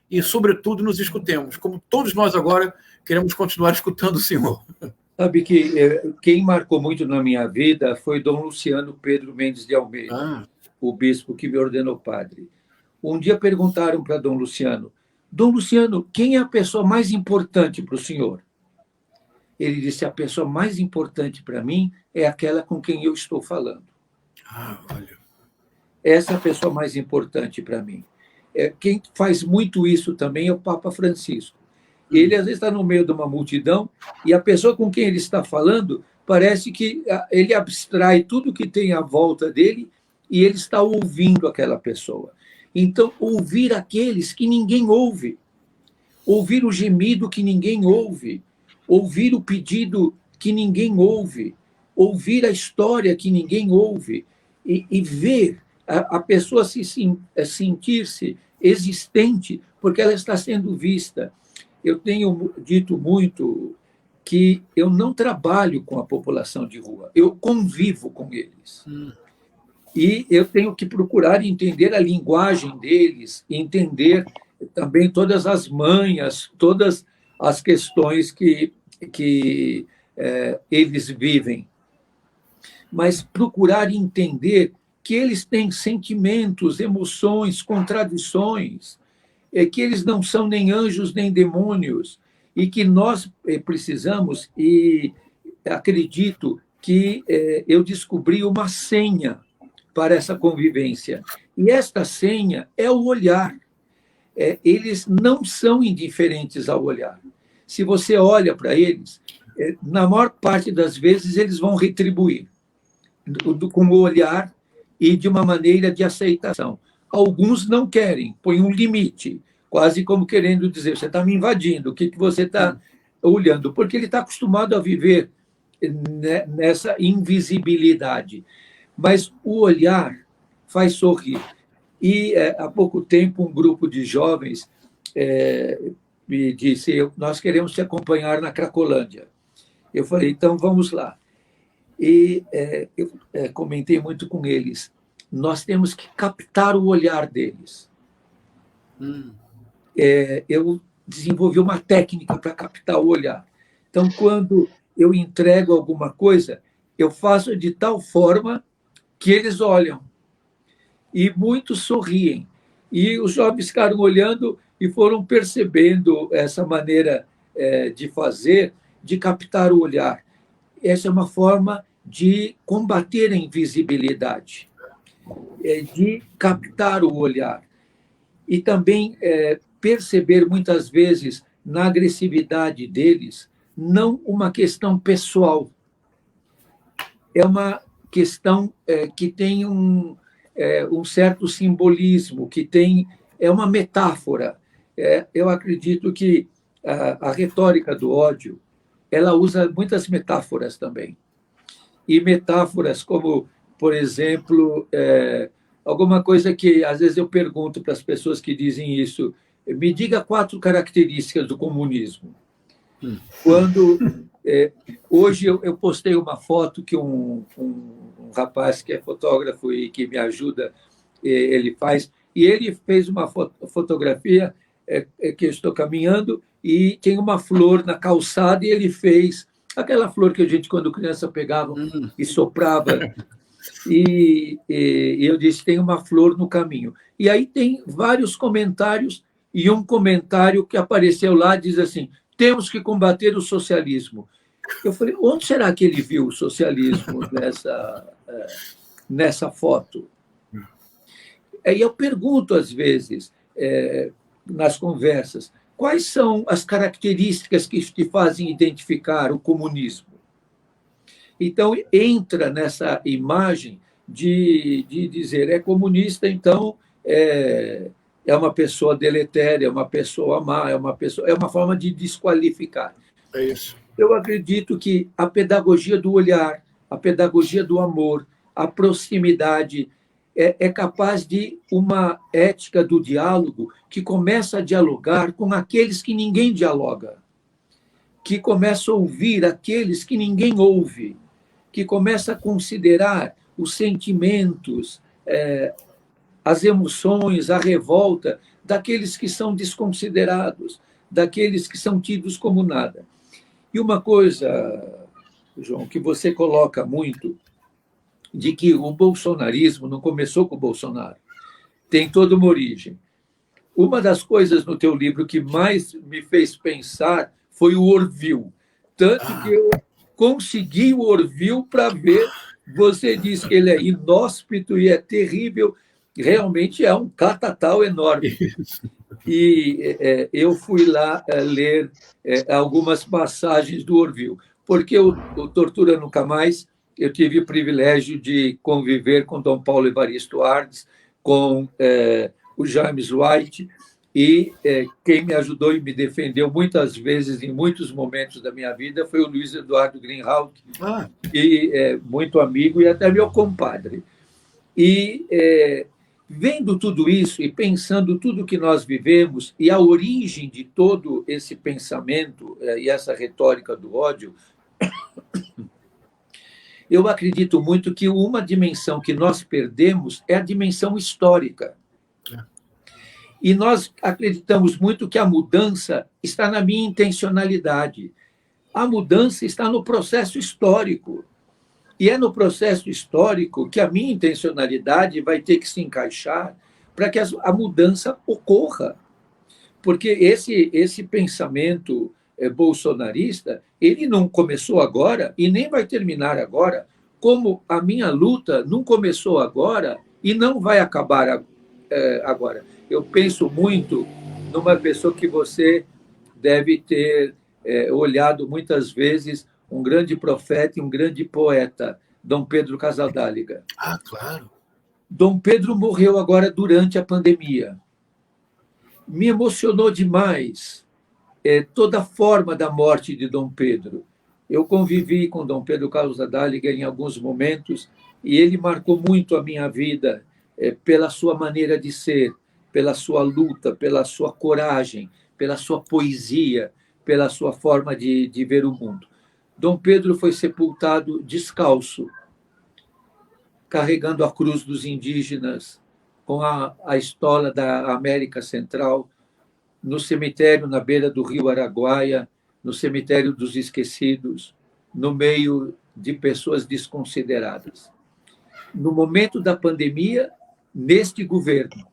e, sobretudo, nos escutemos, como todos nós agora queremos continuar escutando o Senhor. Sabe que quem marcou muito na minha vida foi Dom Luciano Pedro Mendes de Almeida, o bispo que me ordenou padre. Um dia perguntaram para Dom Luciano: Dom Luciano, quem é a pessoa mais importante para o senhor? Ele disse: a pessoa mais importante para mim é aquela com quem eu estou falando. Olha. Essa é a pessoa mais importante para mim. Quem faz muito isso também é o Papa Francisco. Ele, às vezes, está no meio de uma multidão e a pessoa com quem ele está falando parece que ele abstrai tudo que tem à volta dele e ele está ouvindo aquela pessoa. Então, ouvir aqueles que ninguém ouve, ouvir o gemido que ninguém ouve, ouvir o pedido que ninguém ouve, ouvir a história que ninguém ouve e ver a pessoa sentir-se existente porque ela está sendo vista. Eu tenho dito muito que eu não trabalho com a população de rua, eu convivo com eles. E eu tenho que procurar entender a linguagem deles, entender também todas as manhas, todas as questões que eles vivem. Mas procurar entender que eles têm sentimentos, emoções, contradições, que eles não são nem anjos nem demônios, e que nós precisamos, e acredito que eu descobri uma senha para essa convivência. E esta senha é o olhar. Eles não são indiferentes ao olhar. Se você olha para eles, na maior parte das vezes eles vão retribuir com o olhar e de uma maneira de aceitação. Alguns não querem, põem um limite, quase como querendo dizer: você está me invadindo, o que você está olhando? Porque ele está acostumado a viver nessa invisibilidade. mas o olhar faz sorrir. E há pouco tempo um grupo de jovens me disse: nós queremos te acompanhar na Cracolândia. Eu falei: então vamos lá. E eu comentei muito com eles: nós temos que captar o olhar deles. Eu desenvolvi uma técnica para captar o olhar. Então, quando eu entrego alguma coisa, eu faço de tal forma que eles olham. E muitos sorriem. E os jovens ficaram olhando e foram percebendo essa maneira de fazer, de captar o olhar. Essa é uma forma de combater a invisibilidade, de captar o olhar. E também perceber, muitas vezes, na agressividade deles, não uma questão pessoal. É uma questão que tem um certo simbolismo, é uma metáfora. Eu acredito que a retórica do ódio ela usa muitas metáforas também. E metáforas como, por exemplo, alguma coisa que às vezes eu pergunto para as pessoas que dizem isso: me diga 4 características do comunismo. Quando hoje eu postei uma foto que um rapaz que é fotógrafo e que me ajuda, ele faz, e ele fez uma fotografia que eu estou caminhando e tem uma flor na calçada, e ele fez aquela flor que a gente, quando criança, pegava e soprava. E eu disse: tem uma flor no caminho. E aí tem vários comentários, e um comentário que apareceu lá diz assim: temos que combater o socialismo. Eu falei: onde será que ele viu o socialismo nessa foto? Aí eu pergunto, às vezes, nas conversas, quais são as características que te fazem identificar o comunismo? Então, entra nessa imagem de dizer: é comunista, então é uma pessoa deletéria, é uma pessoa má, é uma forma de desqualificar. É isso. Eu acredito que a pedagogia do olhar, a pedagogia do amor, a proximidade é capaz de uma ética do diálogo que começa a dialogar com aqueles que ninguém dialoga, que começa a ouvir aqueles que ninguém ouve, que começa a considerar os sentimentos, as emoções, a revolta daqueles que são desconsiderados, daqueles que são tidos como nada. E uma coisa, João, que você coloca muito, de que o bolsonarismo não começou com o Bolsonaro, tem toda uma origem. Uma das coisas no teu livro que mais me fez pensar foi o Orville, tanto que eu consegui o Orville para ver. Você diz que ele é inóspito e é terrível, realmente é um catatal enorme. E eu fui lá ler algumas passagens do Orville, porque o Tortura Nunca Mais, eu tive o privilégio de conviver com Dom Paulo Evaristo Arnes, com o James White, e quem me ajudou e me defendeu muitas vezes, em muitos momentos da minha vida, foi o Luiz Eduardo Greenhalgh, que é muito amigo e até meu compadre. E vendo tudo isso e pensando tudo que nós vivemos e a origem de todo esse pensamento e essa retórica do ódio, eu acredito muito que uma dimensão que nós perdemos é a dimensão histórica. E nós acreditamos muito que a mudança está na minha intencionalidade. A mudança está no processo histórico. E é no processo histórico que a minha intencionalidade vai ter que se encaixar para que a mudança ocorra. Porque esse pensamento bolsonarista, ele não começou agora e nem vai terminar agora, como a minha luta não começou agora e não vai acabar agora. Eu penso muito numa pessoa que você deve ter olhado muitas vezes, um grande profeta e um grande poeta, Dom Pedro Casaldáliga. Claro. Dom Pedro morreu agora durante a pandemia. Me emocionou demais toda a forma da morte de Dom Pedro. Eu convivi com Dom Pedro Casaldáliga em alguns momentos e ele marcou muito a minha vida pela sua maneira de ser, pela sua luta, pela sua coragem, pela sua poesia, pela sua forma de ver o mundo. Dom Pedro foi sepultado descalço, carregando a cruz dos indígenas, com a estola da América Central, no cemitério na beira do rio Araguaia, no cemitério dos esquecidos, no meio de pessoas desconsideradas. No momento da pandemia, neste governo,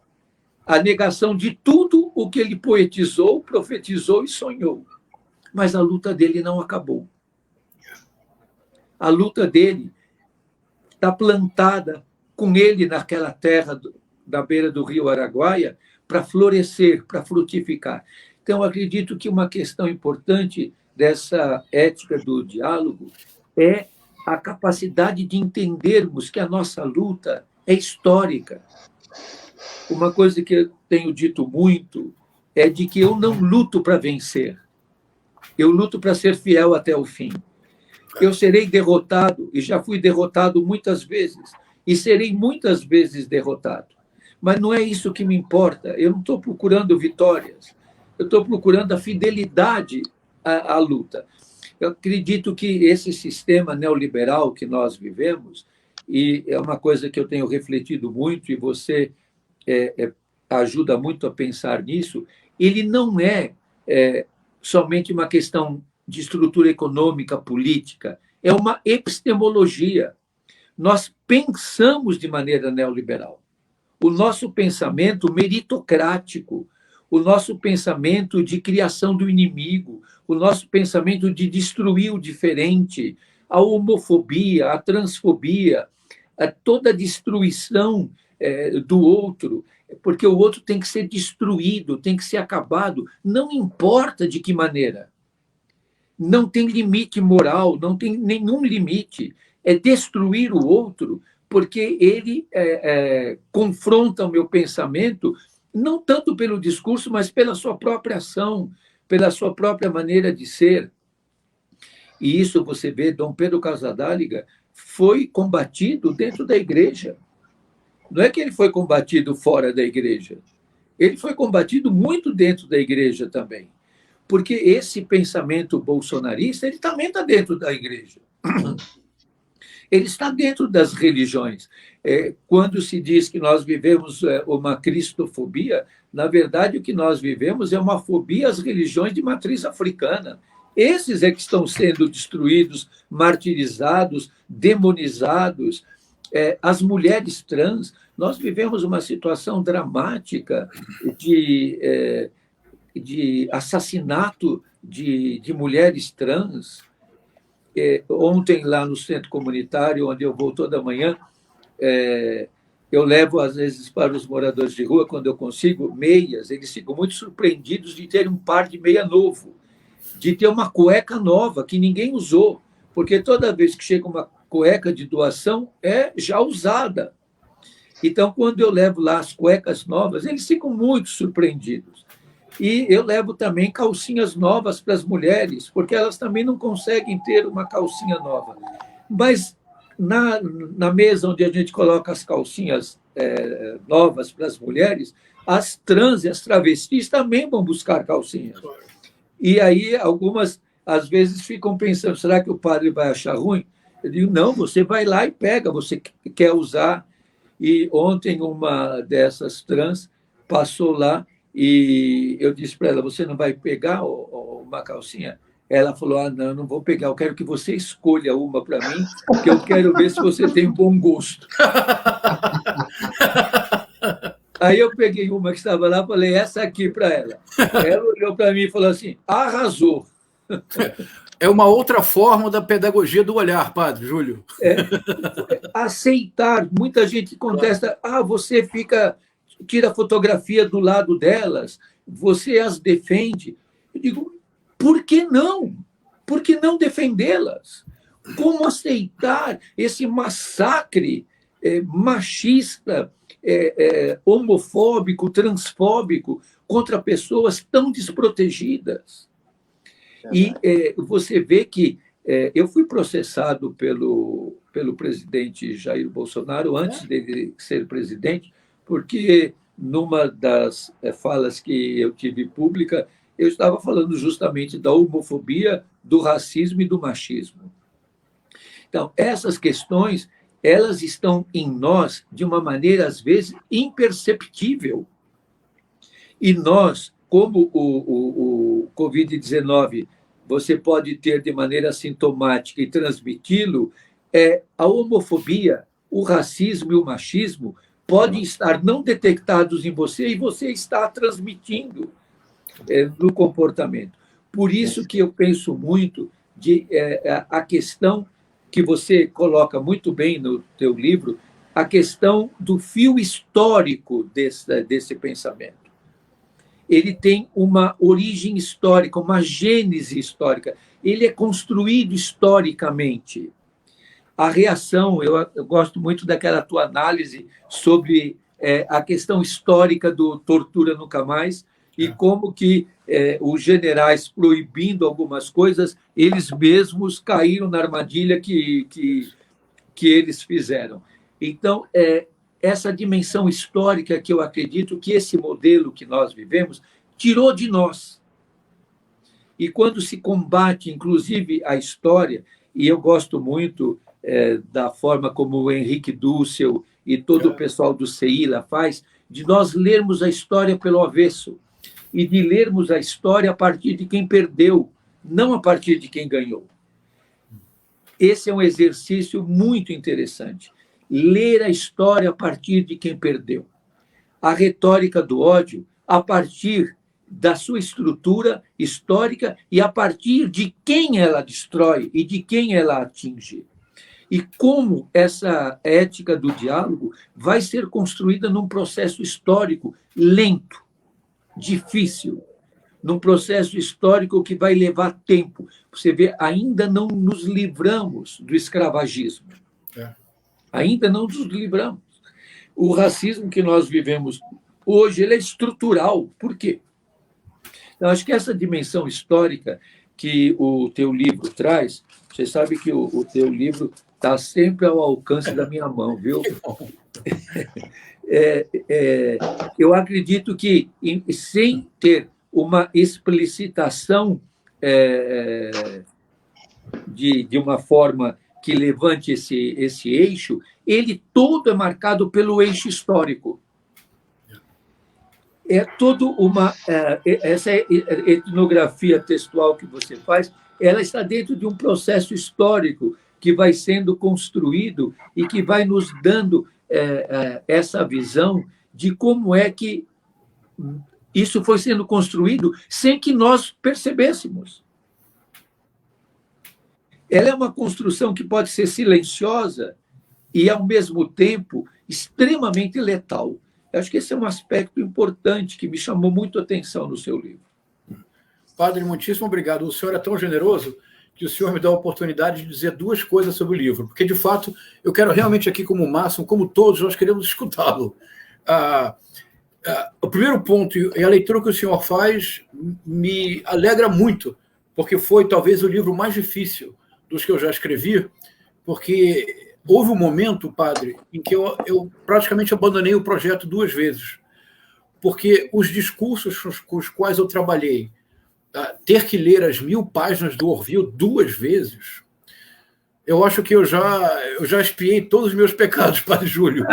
a negação de tudo o que ele poetizou, profetizou e sonhou. Mas a luta dele não acabou. A luta dele está plantada com ele naquela terra da beira do rio Araguaia para florescer, para frutificar. Então, acredito que uma questão importante dessa ética do diálogo é a capacidade de entendermos que a nossa luta é histórica. Uma coisa que eu tenho dito muito é de que eu não luto para vencer, eu luto para ser fiel até o fim. Eu serei derrotado, e já fui derrotado muitas vezes, e serei muitas vezes derrotado. Mas não é isso que me importa. Eu não estou procurando vitórias, eu estou procurando a fidelidade à luta. Eu acredito que esse sistema neoliberal que nós vivemos, e é uma coisa que eu tenho refletido muito, e você ajuda muito a pensar nisso, ele não é somente uma questão de estrutura econômica, política, é uma epistemologia. Nós pensamos de maneira neoliberal. O nosso pensamento meritocrático, o nosso pensamento de criação do inimigo, o nosso pensamento de destruir o diferente, a homofobia, a transfobia, toda a destruição do outro, porque o outro tem que ser destruído, tem que ser acabado, não importa de que maneira. Não tem limite moral, não tem nenhum limite. É destruir o outro, porque ele confronta o meu pensamento, não tanto pelo discurso, mas pela sua própria ação, pela sua própria maneira de ser. E isso você vê, Dom Pedro Casadáliga foi combatido dentro da igreja. Não é que ele foi combatido fora da igreja. Ele foi combatido muito dentro da igreja também. Porque esse pensamento bolsonarista, ele também está dentro da igreja. Ele está dentro das religiões. Quando se diz que nós vivemos uma cristofobia, na verdade, o que nós vivemos é uma fobia às religiões de matriz africana. Esses é que estão sendo destruídos, martirizados, demonizados. As mulheres trans, nós vivemos uma situação dramática de assassinato de mulheres trans. Ontem, lá no centro comunitário, onde eu vou toda manhã, eu levo, às vezes, para os moradores de rua, quando eu consigo, meias. Eles ficam muito surpreendidos de ter um par de meia novo, de ter uma cueca nova que ninguém usou, porque toda vez que chega uma cueca de doação, é já usada. Então, quando eu levo lá as cuecas novas, eles ficam muito surpreendidos. E eu levo também calcinhas novas para as mulheres, porque elas também não conseguem ter uma calcinha nova. Mas na mesa onde a gente coloca as calcinhas novas para as mulheres, as trans e as travestis também vão buscar calcinhas. E aí algumas, às vezes, ficam pensando, será que o padre vai achar ruim? Eu digo, não, você vai lá e pega, você quer usar. E ontem uma dessas trans passou lá e eu disse para ela, você não vai pegar uma calcinha? Ela falou, não, não vou pegar, eu quero que você escolha uma para mim, porque eu quero ver se você tem bom gosto. Aí eu peguei uma que estava lá e falei, essa aqui para ela. Ela olhou para mim e falou assim, arrasou. É uma outra forma da pedagogia do olhar, padre Júlio. Aceitar. Muita gente contesta, você tira fotografia do lado delas, você as defende. Eu digo, por que não? Por que não defendê-las? Como aceitar esse massacre machista, homofóbico, transfóbico contra pessoas tão desprotegidas? E você vê que eu fui processado pelo pelo presidente Jair Bolsonaro, antes dele ser presidente, porque numa das falas que eu tive pública, eu estava falando justamente da homofobia, do racismo e do machismo. Então, essas questões, elas estão em nós de uma maneira, às vezes, imperceptível. E nós, como o Covid-19, você pode ter de maneira sintomática e transmiti-lo, a homofobia, o racismo e o machismo podem estar não detectados em você e você está transmitindo no comportamento. Por isso que eu penso muito a questão que você coloca muito bem no teu livro, a questão do fio histórico desse pensamento. Ele tem uma origem histórica, uma gênese histórica. Ele é construído historicamente. A reação, eu gosto muito daquela tua análise sobre a questão histórica do Tortura Nunca Mais e como que os generais, proibindo algumas coisas, eles mesmos caíram na armadilha que eles fizeram. Então, essa dimensão histórica que eu acredito que esse modelo que nós vivemos tirou de nós. E quando se combate, inclusive, a história, e eu gosto muito da forma como o Henrique Dussel e todo o pessoal do CEILA faz, de nós lermos a história pelo avesso e de lermos a história a partir de quem perdeu, não a partir de quem ganhou. Esse é um exercício muito interessante. Ler a história a partir de quem perdeu. A retórica do ódio a partir da sua estrutura histórica e a partir de quem ela destrói e de quem ela atinge. E como essa ética do diálogo vai ser construída num processo histórico lento, difícil, num processo histórico que vai levar tempo. Você vê, ainda não nos livramos do escravagismo. Ainda não nos livramos. O racismo que nós vivemos hoje ele é estrutural. Por quê? Eu acho que essa dimensão histórica que o teu livro traz, você sabe que o teu livro está sempre ao alcance da minha mão, viu? Eu acredito que, sem ter uma explicitação de uma forma que levante esse eixo, ele todo é marcado pelo eixo histórico. Essa etnografia textual que você faz, ela está dentro de um processo histórico que vai sendo construído e que vai nos dando essa visão de como é que isso foi sendo construído sem que nós percebêssemos. Ela é uma construção que pode ser silenciosa e, ao mesmo tempo, extremamente letal. Eu acho que esse é um aspecto importante que me chamou muito a atenção no seu livro. Padre, muitíssimo obrigado. O senhor é tão generoso que o senhor me dá a oportunidade de dizer duas coisas sobre o livro, porque, de fato, eu quero realmente aqui, como Máximo, como todos, nós queremos escutá-lo. O primeiro ponto, e a leitura que o senhor faz, me alegra muito, porque foi talvez o livro mais difícil dos que eu já escrevi, porque houve um momento, padre, em que eu praticamente abandonei o projeto 2 vezes, porque os discursos com os quais eu trabalhei, ter que ler as 1000 páginas do Orville 2 vezes, eu acho que eu já expiei todos os meus pecados, padre Júlio.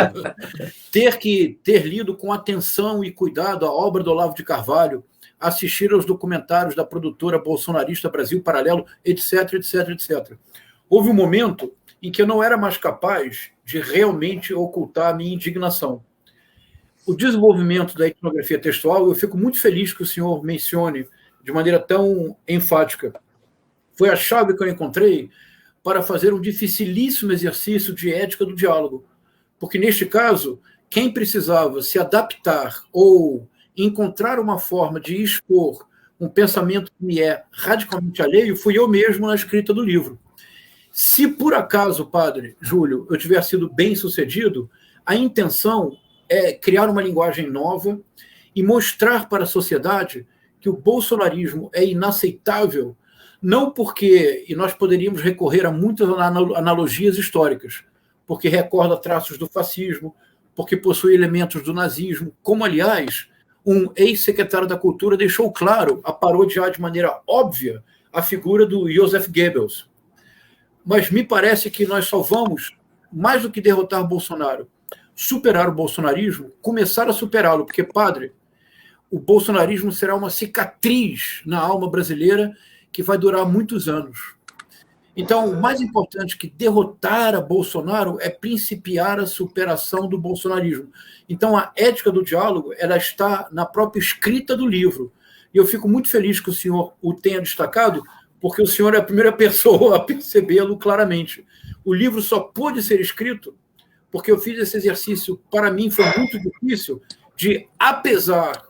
ter lido com atenção e cuidado a obra do Olavo de Carvalho, assistir aos documentários da produtora bolsonarista Brasil Paralelo, etc, etc, etc. Houve um momento em que eu não era mais capaz de realmente ocultar a minha indignação. O desenvolvimento da etnografia textual, eu fico muito feliz que o senhor mencione de maneira tão enfática. Foi a chave que eu encontrei para fazer um dificilíssimo exercício de ética do diálogo. Porque, neste caso, quem precisava se adaptar ou encontrar uma forma de expor um pensamento que me é radicalmente alheio, fui eu mesmo na escrita do livro. Se, por acaso, padre Júlio, eu tiver sido bem-sucedido, a intenção é criar uma linguagem nova e mostrar para a sociedade que o bolsonarismo é inaceitável Não porque, e nós poderíamos recorrer a muitas analogias históricas, porque recorda traços do fascismo, porque possui elementos do nazismo, como, aliás, um ex-secretário da Cultura deixou claro a parodiar de maneira óbvia a figura do Joseph Goebbels. Mas me parece que nós só vamos, mais do que derrotar Bolsonaro, superar o bolsonarismo, começar a superá-lo, porque, padre, o bolsonarismo será uma cicatriz na alma brasileira que vai durar muitos anos. Então, o mais importante que derrotar a Bolsonaro é principiar a superação do bolsonarismo. Então, a ética do diálogo, ela está na própria escrita do livro. E eu fico muito feliz que o senhor o tenha destacado, porque o senhor é a primeira pessoa a percebê-lo claramente. O livro só pôde ser escrito porque eu fiz esse exercício, para mim foi muito difícil, de, apesar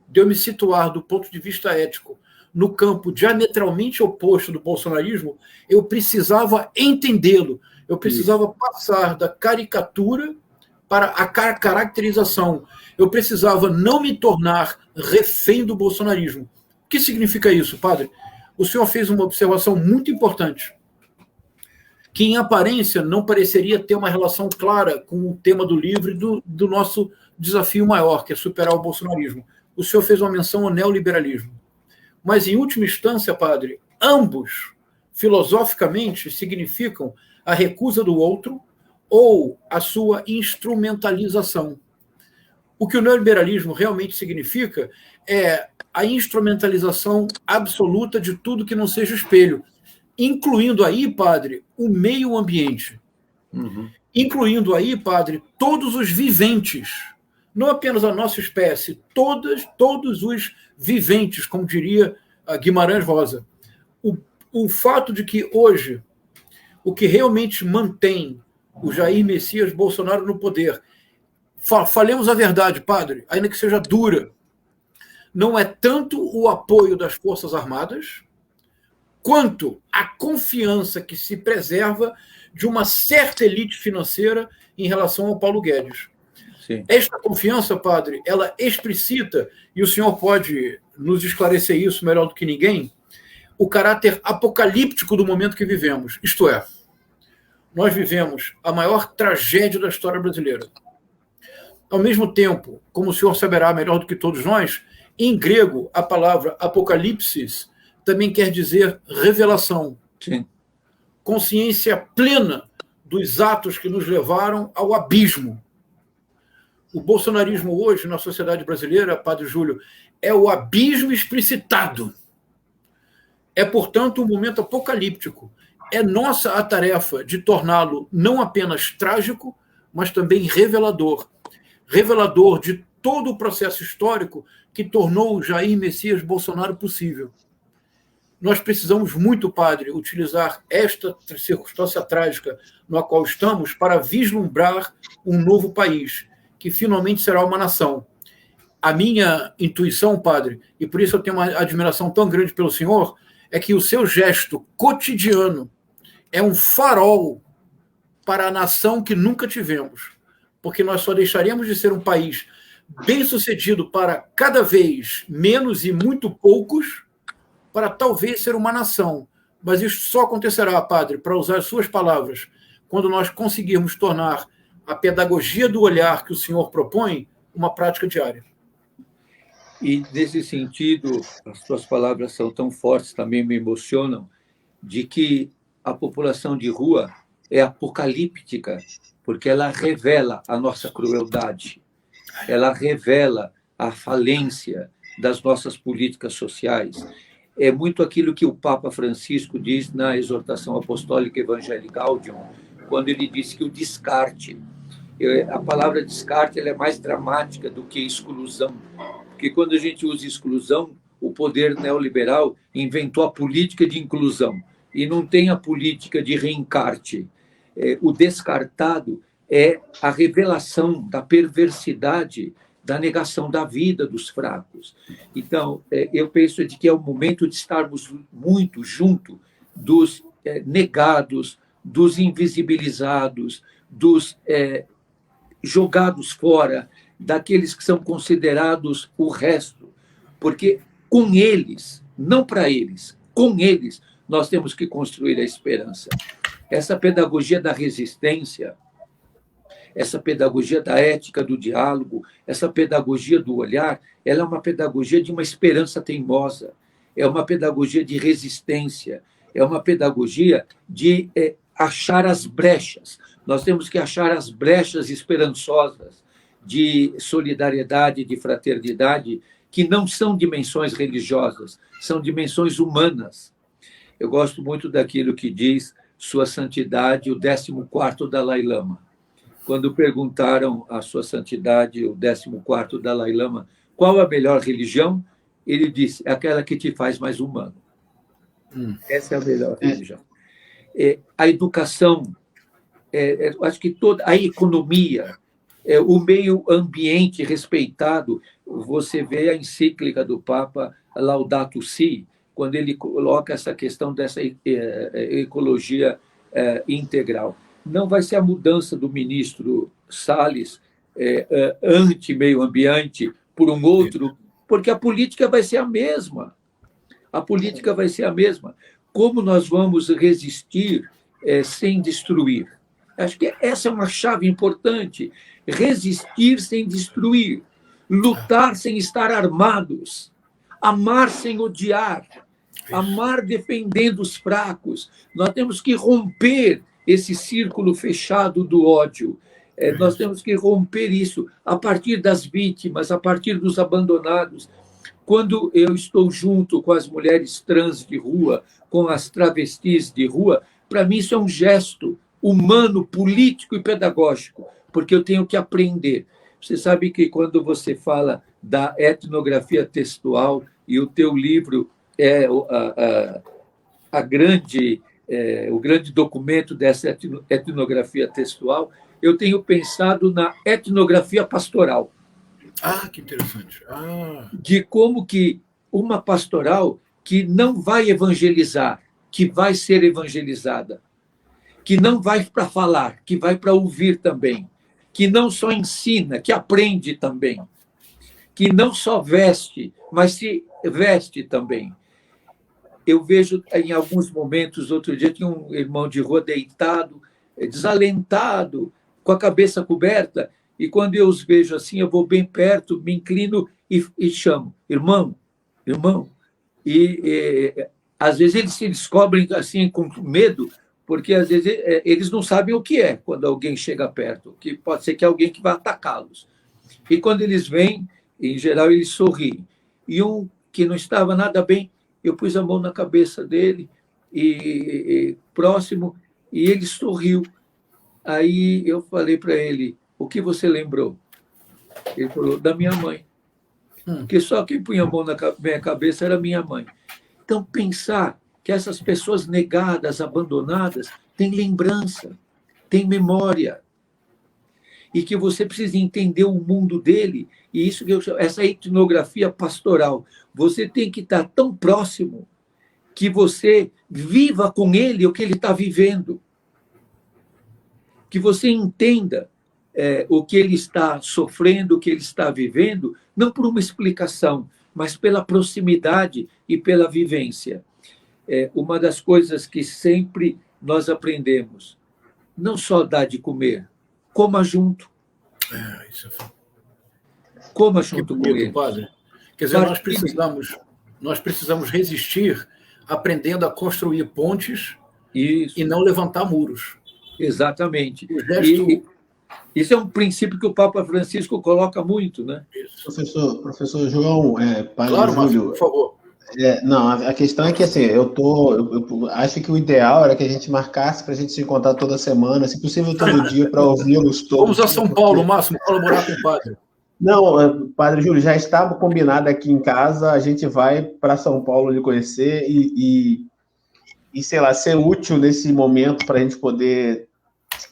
de eu me situar do ponto de vista ético no campo diametralmente oposto do bolsonarismo, eu precisava entendê-lo, eu precisava passar da caricatura para a caracterização, eu precisava não me tornar refém do bolsonarismo. O que significa isso, padre? O senhor fez uma observação muito importante, que em aparência não pareceria ter uma relação clara com o tema do livro e do nosso desafio maior, que é superar o bolsonarismo. O senhor fez uma menção ao neoliberalismo. Mas, em última instância, padre, ambos, filosoficamente, significam a recusa do outro ou a sua instrumentalização. O que o neoliberalismo realmente significa é a instrumentalização absoluta de tudo que não seja espelho, incluindo aí, padre, o meio ambiente. Incluindo aí, padre, todos os viventes, não apenas a nossa espécie, todos os viventes, como diria Guimarães Rosa. O fato de que hoje o que realmente mantém o Jair Messias Bolsonaro no poder, falemos a verdade, padre, ainda que seja dura, não é tanto o apoio das Forças Armadas, quanto a confiança que se preserva de uma certa elite financeira em relação ao Paulo Guedes. Sim. Esta confiança, padre, ela explicita, e o senhor pode nos esclarecer isso melhor do que ninguém, o caráter apocalíptico do momento que vivemos. Isto é, nós vivemos a maior tragédia da história brasileira. Ao mesmo tempo, como o senhor saberá melhor do que todos nós, em grego, a palavra apocalipsis também quer dizer revelação. Sim. Consciência plena dos atos que nos levaram ao abismo. O bolsonarismo hoje, na sociedade brasileira, padre Júlio, é o abismo explicitado. É, portanto, um momento apocalíptico. É nossa a tarefa de torná-lo não apenas trágico, mas também revelador. Revelador de todo o processo histórico que tornou o Jair Messias Bolsonaro possível. Nós precisamos muito, padre, utilizar esta circunstância trágica na qual estamos para vislumbrar um novo país, que finalmente será uma nação. A minha intuição, padre, e por isso eu tenho uma admiração tão grande pelo senhor, é que o seu gesto cotidiano é um farol para a nação que nunca tivemos, porque nós só deixaremos de ser um país bem-sucedido para cada vez menos e muito poucos, para talvez ser uma nação. Mas isso só acontecerá, padre, para usar as suas palavras, quando nós conseguirmos tornar a pedagogia do olhar que o senhor propõe uma prática diária. E, nesse sentido, as suas palavras são tão fortes, também me emocionam, de que a população de rua é apocalíptica, porque ela revela a nossa crueldade, ela revela a falência das nossas políticas sociais. É muito aquilo que o Papa Francisco diz na exortação apostólica Evangelii Gaudium, quando ele disse que o descarte, a palavra descarte, ela é mais dramática do que exclusão, porque quando a gente usa exclusão, o poder neoliberal inventou a política de inclusão, e não tem a política de reencarte. O descartado é a revelação da perversidade, da negação da vida dos fracos. Então, eu penso de que é o momento de estarmos muito junto dos negados, dos invisibilizados, dos jogados fora, daqueles que são considerados o resto, porque com eles, não para eles, com eles, nós temos que construir a esperança. Essa pedagogia da resistência, essa pedagogia da ética do diálogo, essa pedagogia do olhar, ela é uma pedagogia de uma esperança teimosa, é uma pedagogia de resistência, é uma pedagogia de achar as brechas. Nós temos que achar as brechas esperançosas de solidariedade, de fraternidade, que não são dimensões religiosas, são dimensões humanas. Eu gosto muito daquilo que diz Sua Santidade, o 14º Dalai Lama. Quando perguntaram à Sua Santidade, o 14º Dalai Lama, qual a melhor religião, ele disse, é aquela que te faz mais humano. Essa é a melhor religião. A educação, acho que toda a economia, o meio ambiente respeitado, você vê a encíclica do Papa Laudato Si, quando ele coloca essa questão dessa ecologia integral. Não vai ser a mudança do ministro Salles anti-meio ambiente por um outro, porque a política vai ser a mesma. A política vai ser a mesma. Como nós vamos resistir sem destruir? Acho que essa é uma chave importante. Resistir sem destruir. Lutar sem estar armados. Amar sem odiar. Amar defendendo os fracos. Nós temos que romper esse círculo fechado do ódio. Nós temos que romper isso a partir das vítimas, a partir dos abandonados. Quando eu estou junto com as mulheres trans de rua, com as travestis de rua, para mim isso é um gesto humano, político e pedagógico, porque eu tenho que aprender. Você sabe que quando você fala da etnografia textual, e o teu livro é o grande documento dessa etnografia textual, eu tenho pensado na etnografia pastoral. Ah, que interessante. De como que uma pastoral que não vai evangelizar, que vai ser evangelizada, que não vai para falar, que vai para ouvir também, que não só ensina, que aprende também, que não só veste, mas se veste também. Eu vejo em alguns momentos, outro dia tinha um irmão de rua deitado, desalentado, com a cabeça coberta, e quando eu os vejo assim, eu vou bem perto, me inclino e chamo, irmão, irmão. E às vezes eles se descobrem assim com medo, porque às vezes eles não sabem o que é quando alguém chega perto, que pode ser que é alguém que vai atacá-los. E quando eles vêm, em geral, eles sorriem. E um que não estava nada bem, eu pus a mão na cabeça dele, próximo, e ele sorriu. Aí eu falei para ele, o que você lembrou? Ele falou, da minha mãe. Porque só quem punha a mão na minha cabeça era minha mãe. Então, pensar que essas pessoas negadas, abandonadas, têm lembrança, têm memória. E que você precisa entender o mundo dele, e isso que eu chamo, essa etnografia pastoral. Você tem que estar tão próximo que você viva com ele o que ele está vivendo. Que você entenda o que ele está sofrendo, o que ele está vivendo, não por uma explicação, mas pela proximidade e pela vivência. Uma das coisas que sempre nós aprendemos, não só dar de comer, coma junto. Isso é... Coma junto com ele. Padre. Quer dizer, nós precisamos resistir aprendendo a construir pontes e não levantar muros. Exatamente. O gesto... Isso é um princípio que o Papa Francisco coloca muito, né? Professor João, Padre claro, Júlio, Márcio, por favor. Não, a questão é que assim, eu acho que o ideal era que a gente marcasse para a gente se encontrar toda semana, se possível todo dia, para ouvi-los todos. Vamos a São Paulo, Márcio, colaborar com o padre. Não, Padre Júlio, já estava combinado aqui em casa, a gente vai para São Paulo lhe conhecer e, sei lá, ser útil nesse momento para a gente poder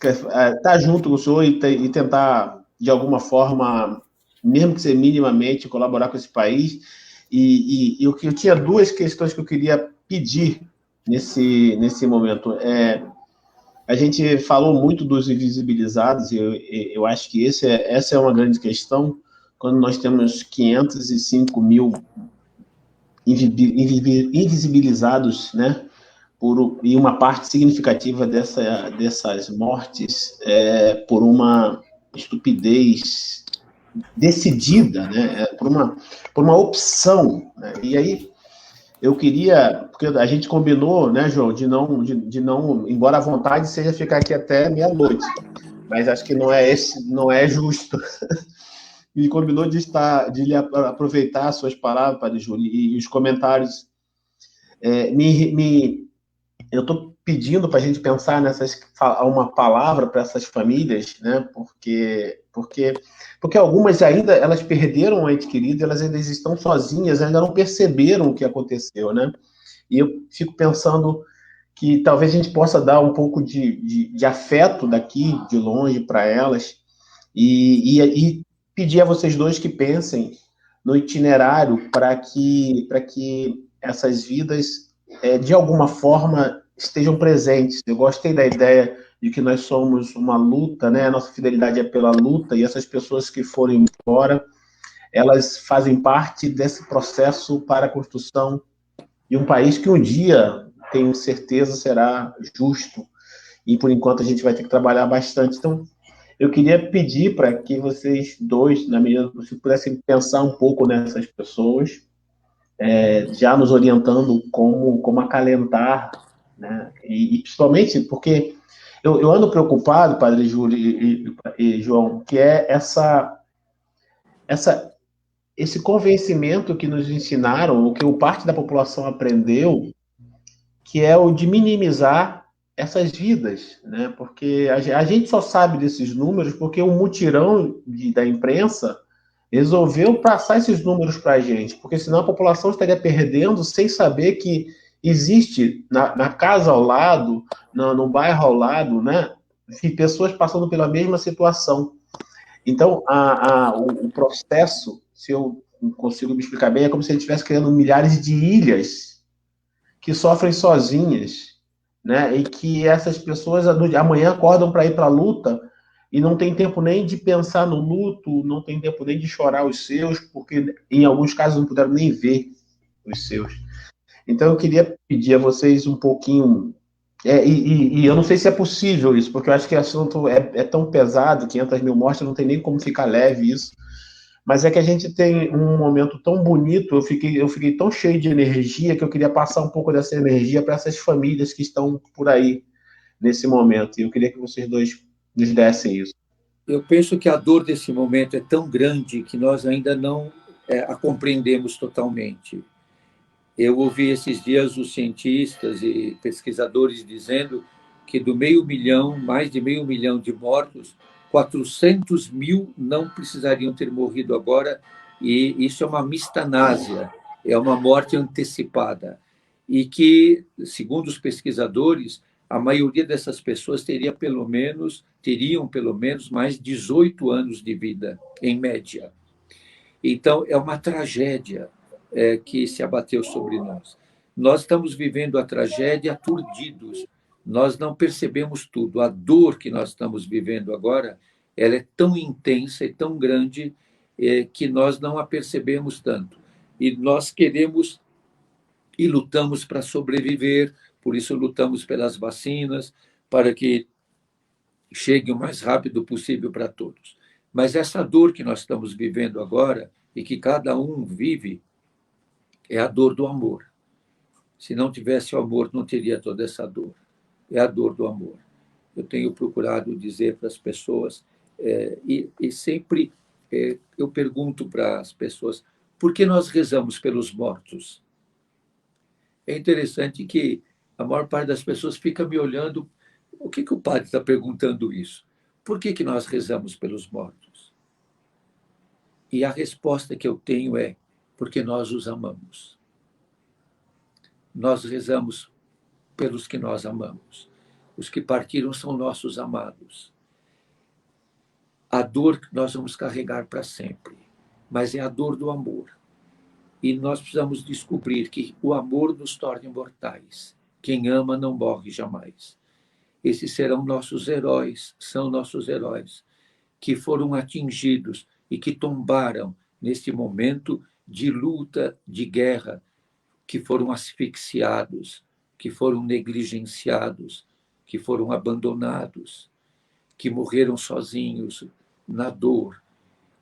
estar junto com o senhor e tentar, de alguma forma, mesmo que seja minimamente, colaborar com esse país. E eu tinha duas questões que eu queria pedir nesse momento. A gente falou muito dos invisibilizados, e eu acho que essa é uma grande questão, quando nós temos 505 mil invisibilizados, né, e uma parte significativa dessas mortes por uma estupidez decidida, né? Por uma opção, né? E aí eu queria, porque a gente combinou, né, João, de não, embora a vontade seja ficar aqui até meia-noite, mas acho que não é justo. E combinou de lhe aproveitar as suas palavras, Padre Júlio, e os comentários. Eu estou pedindo para a gente pensar uma palavra para essas famílias, né? Porque algumas ainda elas perderam um ente querido, elas ainda estão sozinhas, ainda não perceberam o que aconteceu, né? E eu fico pensando que talvez a gente possa dar um pouco de afeto daqui, de longe, para elas, e pedir a vocês dois que pensem no itinerário para que essas vidas, de alguma forma, estejam presentes. Eu gostei da ideia de que nós somos uma luta, né? A nossa fidelidade é pela luta, e essas pessoas que forem embora, elas fazem parte desse processo para a construção de um país que um dia, tenho certeza, será justo. E, por enquanto, a gente vai ter que trabalhar bastante. Então, eu queria pedir para que vocês dois, na medida do possível, pudessem pensar um pouco nessas pessoas, já nos orientando como acalentar, né? E principalmente porque eu ando preocupado, Padre Júlio e João, que é esse convencimento que nos ensinaram, o que parte da população aprendeu, que é o de minimizar essas vidas, né? Porque a gente só sabe desses números porque o mutirão da imprensa resolveu passar esses números para a gente, porque senão a população estaria perdendo sem saber que existe na casa ao lado, no bairro ao lado, né? Pessoas passando pela mesma situação. Então, o processo, se eu consigo me explicar bem, é como se ele estivesse criando milhares de ilhas que sofrem sozinhas, né? E que essas pessoas amanhã acordam para ir para a luta e não tem tempo nem de pensar no luto, não tem tempo nem de chorar os seus, porque em alguns casos não puderam nem ver os seus. Então eu queria pedir a vocês um pouquinho, e eu não sei se é possível isso, porque eu acho que o assunto é tão pesado, 500 mil mortes, não tem nem como ficar leve isso, mas é que a gente tem um momento tão bonito, eu fiquei tão cheio de energia que eu queria passar um pouco dessa energia para essas famílias que estão por aí nesse momento, e eu queria que vocês dois nos dessem isso. Eu penso que a dor desse momento é tão grande que nós ainda não a compreendemos totalmente. Eu ouvi esses dias os cientistas e pesquisadores dizendo que do 500 mil, mais de 500 mil de mortos, 400 mil não precisariam ter morrido agora, e isso é uma mistanásia, é uma morte antecipada. E que, segundo os pesquisadores, a maioria dessas pessoas teriam pelo menos mais 18 anos de vida, em média. Então, é uma tragédia que se abateu sobre nós. Nós estamos vivendo a tragédia aturdidos, nós não percebemos tudo. A dor que nós estamos vivendo agora, ela é tão intensa e tão grande que nós não a percebemos tanto. E nós queremos e lutamos para sobreviver, por isso lutamos pelas vacinas, para que chegue o mais rápido possível para todos. Mas essa dor que nós estamos vivendo agora, e que cada um vive, é a dor do amor. Se não tivesse o amor, não teria toda essa dor. É a dor do amor. Eu tenho procurado dizer para as pessoas, e sempre eu pergunto para as pessoas, por que nós rezamos pelos mortos? É interessante que a maior parte das pessoas fica me olhando, o que o padre está perguntando isso? Por que nós rezamos pelos mortos? E a resposta que eu tenho é, porque nós os amamos. Nós rezamos pelos que nós amamos. Os que partiram são nossos amados. A dor que nós vamos carregar para sempre, mas é a dor do amor. E nós precisamos descobrir que o amor nos torna imortais. Quem ama não morre jamais. Esses serão nossos heróis, são nossos heróis, que foram atingidos e que tombaram neste momento de luta, de guerra, que foram asfixiados, que foram negligenciados, que foram abandonados, que morreram sozinhos na dor,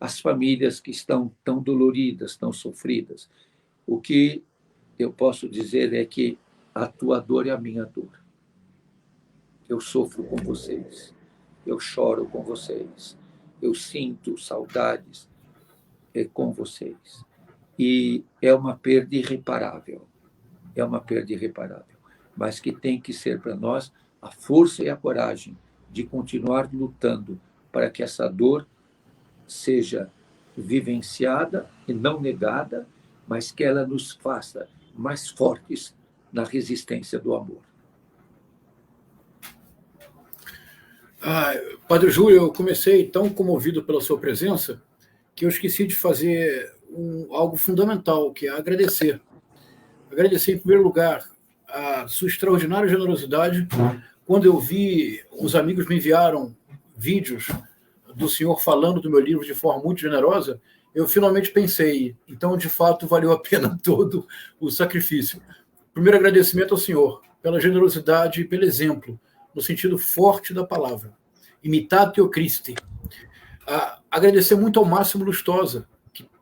as famílias que estão tão doloridas, tão sofridas. O que eu posso dizer é que a tua dor é a minha dor. Eu sofro com vocês, eu choro com vocês, eu sinto saudades com vocês. E é uma perda irreparável, mas que tem que ser para nós a força e a coragem de continuar lutando para que essa dor seja vivenciada e não negada, mas que ela nos faça mais fortes na resistência do amor. Padre Júlio, eu comecei tão comovido pela sua presença que eu esqueci de fazer algo fundamental, que é agradecer. Agradecer, em primeiro lugar, a sua extraordinária generosidade. Quando eu vi, os amigos me enviaram vídeos do senhor falando do meu livro de forma muito generosa, eu finalmente pensei, então, de fato, valeu a pena todo o sacrifício. Primeiro agradecimento ao senhor pela generosidade e pelo exemplo, no sentido forte da palavra. Imitatio Christi. Agradecer muito ao Máximo Lustosa,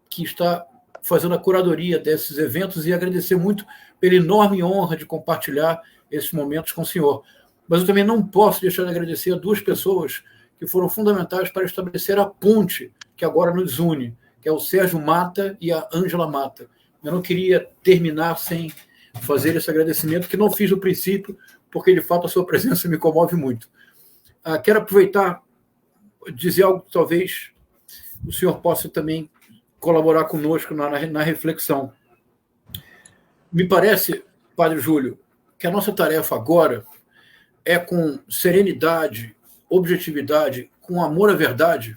que está fazendo a curadoria desses eventos, e agradecer muito pela enorme honra de compartilhar esses momentos com o senhor. Mas eu também não posso deixar de agradecer a duas pessoas que foram fundamentais para estabelecer a ponte que agora nos une, que é o Sérgio Mata e a Ângela Mata. Eu não queria terminar sem fazer esse agradecimento, que não fiz no princípio, porque, de fato, a sua presença me comove muito. Quero aproveitar, dizer algo que talvez o senhor possa também colaborar conosco na reflexão. Me parece, Padre Júlio, que a nossa tarefa agora é, com serenidade, objetividade, com amor à verdade,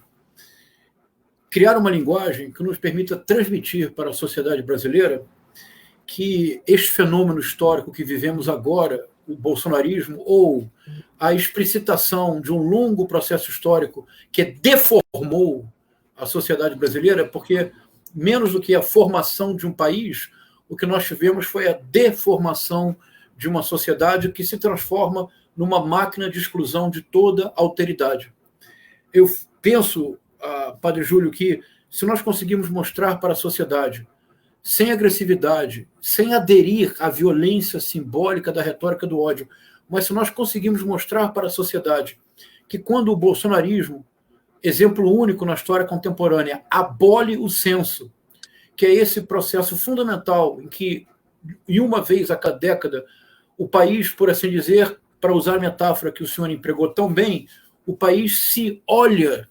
criar uma linguagem que nos permita transmitir para a sociedade brasileira que este fenômeno histórico que vivemos agora, o bolsonarismo, ou a explicitação de um longo processo histórico que deformou a sociedade brasileira, porque menos do que a formação de um país, o que nós tivemos foi a deformação de uma sociedade que se transforma numa máquina de exclusão de toda alteridade. Eu penso, Padre Júlio, que se nós conseguirmos mostrar para a sociedade, sem agressividade, sem aderir à violência simbólica da retórica do ódio, mas se nós conseguirmos mostrar para a sociedade que quando o bolsonarismo, exemplo único na história contemporânea, abole o censo, que é esse processo fundamental em que, em uma vez a cada década, o país, por assim dizer, para usar a metáfora que o senhor empregou tão bem, o país se olha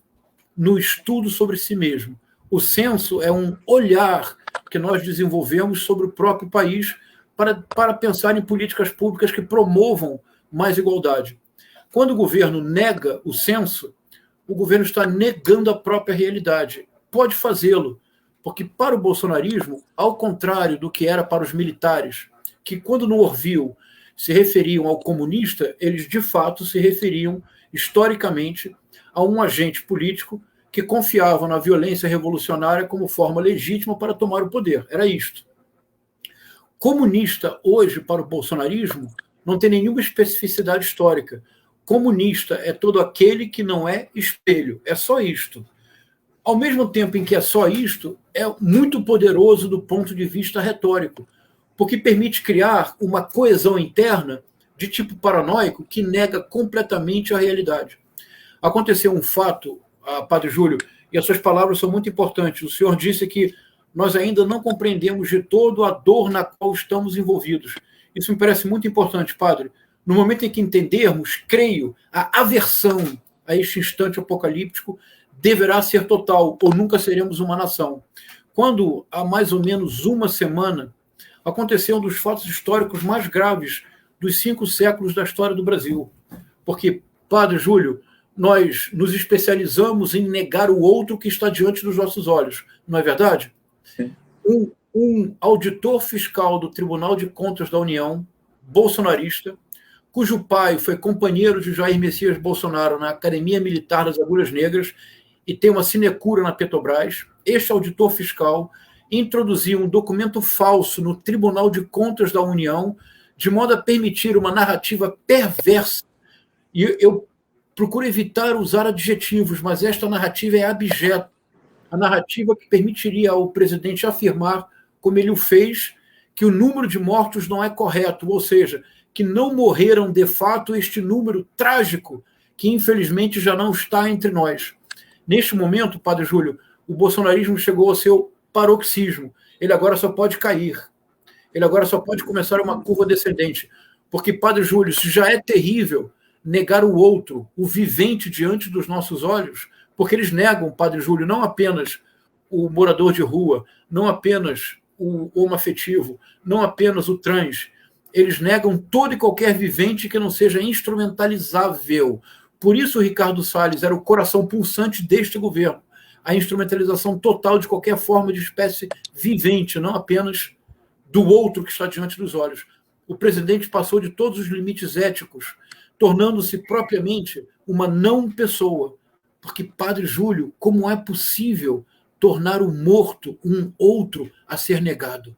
no estudo sobre si mesmo. O censo é um olhar que nós desenvolvemos sobre o próprio país para pensar em políticas públicas que promovam mais igualdade. Quando o governo nega o censo, o governo está negando a própria realidade. Pode fazê-lo, porque para o bolsonarismo, ao contrário do que era para os militares, que quando no Orville se referiam ao comunista, eles de fato se referiam historicamente a um agente político que confiava na violência revolucionária como forma legítima para tomar o poder. Era isto. Comunista hoje para o bolsonarismo não tem nenhuma especificidade histórica. Comunista é todo aquele que não é espelho. É só isto. Ao mesmo tempo em que é só isto, é muito poderoso do ponto de vista retórico, porque permite criar uma coesão interna de tipo paranoico que nega completamente a realidade. Aconteceu um fato, Padre Júlio, e as suas palavras são muito importantes. O senhor disse que nós ainda não compreendemos de todo a dor na qual estamos envolvidos. Isso me parece muito importante, Padre. No momento em que entendermos, creio, a aversão a este instante apocalíptico deverá ser total, ou nunca seremos uma nação. Quando, há mais ou menos uma semana, aconteceu um dos fatos históricos mais graves dos 5 séculos da história do Brasil. Porque, Padre Júlio, nós nos especializamos em negar o outro que está diante dos nossos olhos. Não é verdade? Sim. Um auditor fiscal do Tribunal de Contas da União, bolsonarista, cujo pai foi companheiro de Jair Messias Bolsonaro na Academia Militar das Agulhas Negras e tem uma sinecura na Petrobras, este auditor fiscal introduziu um documento falso no Tribunal de Contas da União, de modo a permitir uma narrativa perversa. E eu procuro evitar usar adjetivos, mas esta narrativa é abjeta. A narrativa que permitiria ao presidente afirmar, como ele o fez, que o número de mortos não é correto, ou seja, que não morreram de fato este número trágico, que infelizmente já não está entre nós. Neste momento, Padre Júlio, o bolsonarismo chegou ao seu paroxismo. Ele agora só pode cair. Ele agora só pode começar uma curva descendente. Porque, Padre Júlio, se já é terrível negar o outro, o vivente diante dos nossos olhos, porque eles negam, Padre Júlio, não apenas o morador de rua, não apenas o homoafetivo, não apenas o trans, eles negam todo e qualquer vivente que não seja instrumentalizável. Por isso, o Ricardo Salles era o coração pulsante deste governo, a instrumentalização total de qualquer forma de espécie vivente, não apenas do outro que está diante dos olhos. O presidente passou de todos os limites éticos, tornando-se propriamente uma não pessoa. Porque, Padre Júlio, como é possível tornar o morto um outro a ser negado?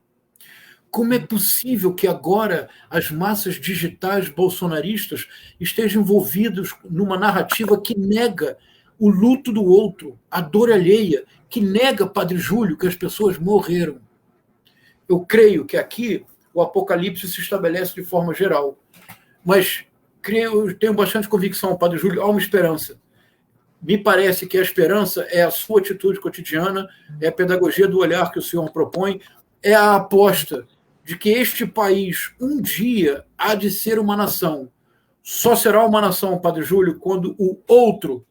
Como é possível que agora as massas digitais bolsonaristas estejam envolvidas numa narrativa que nega o luto do outro, a dor alheia, que nega, Padre Júlio, que as pessoas morreram? Eu creio que aqui o apocalipse se estabelece de forma geral. Mas eu tenho bastante convicção, Padre Júlio, há uma esperança. Me parece que a esperança é a sua atitude cotidiana, é a pedagogia do olhar que o senhor propõe, é a aposta de que este país, um dia, há de ser uma nação. Só será uma nação, Padre Júlio, quando o outro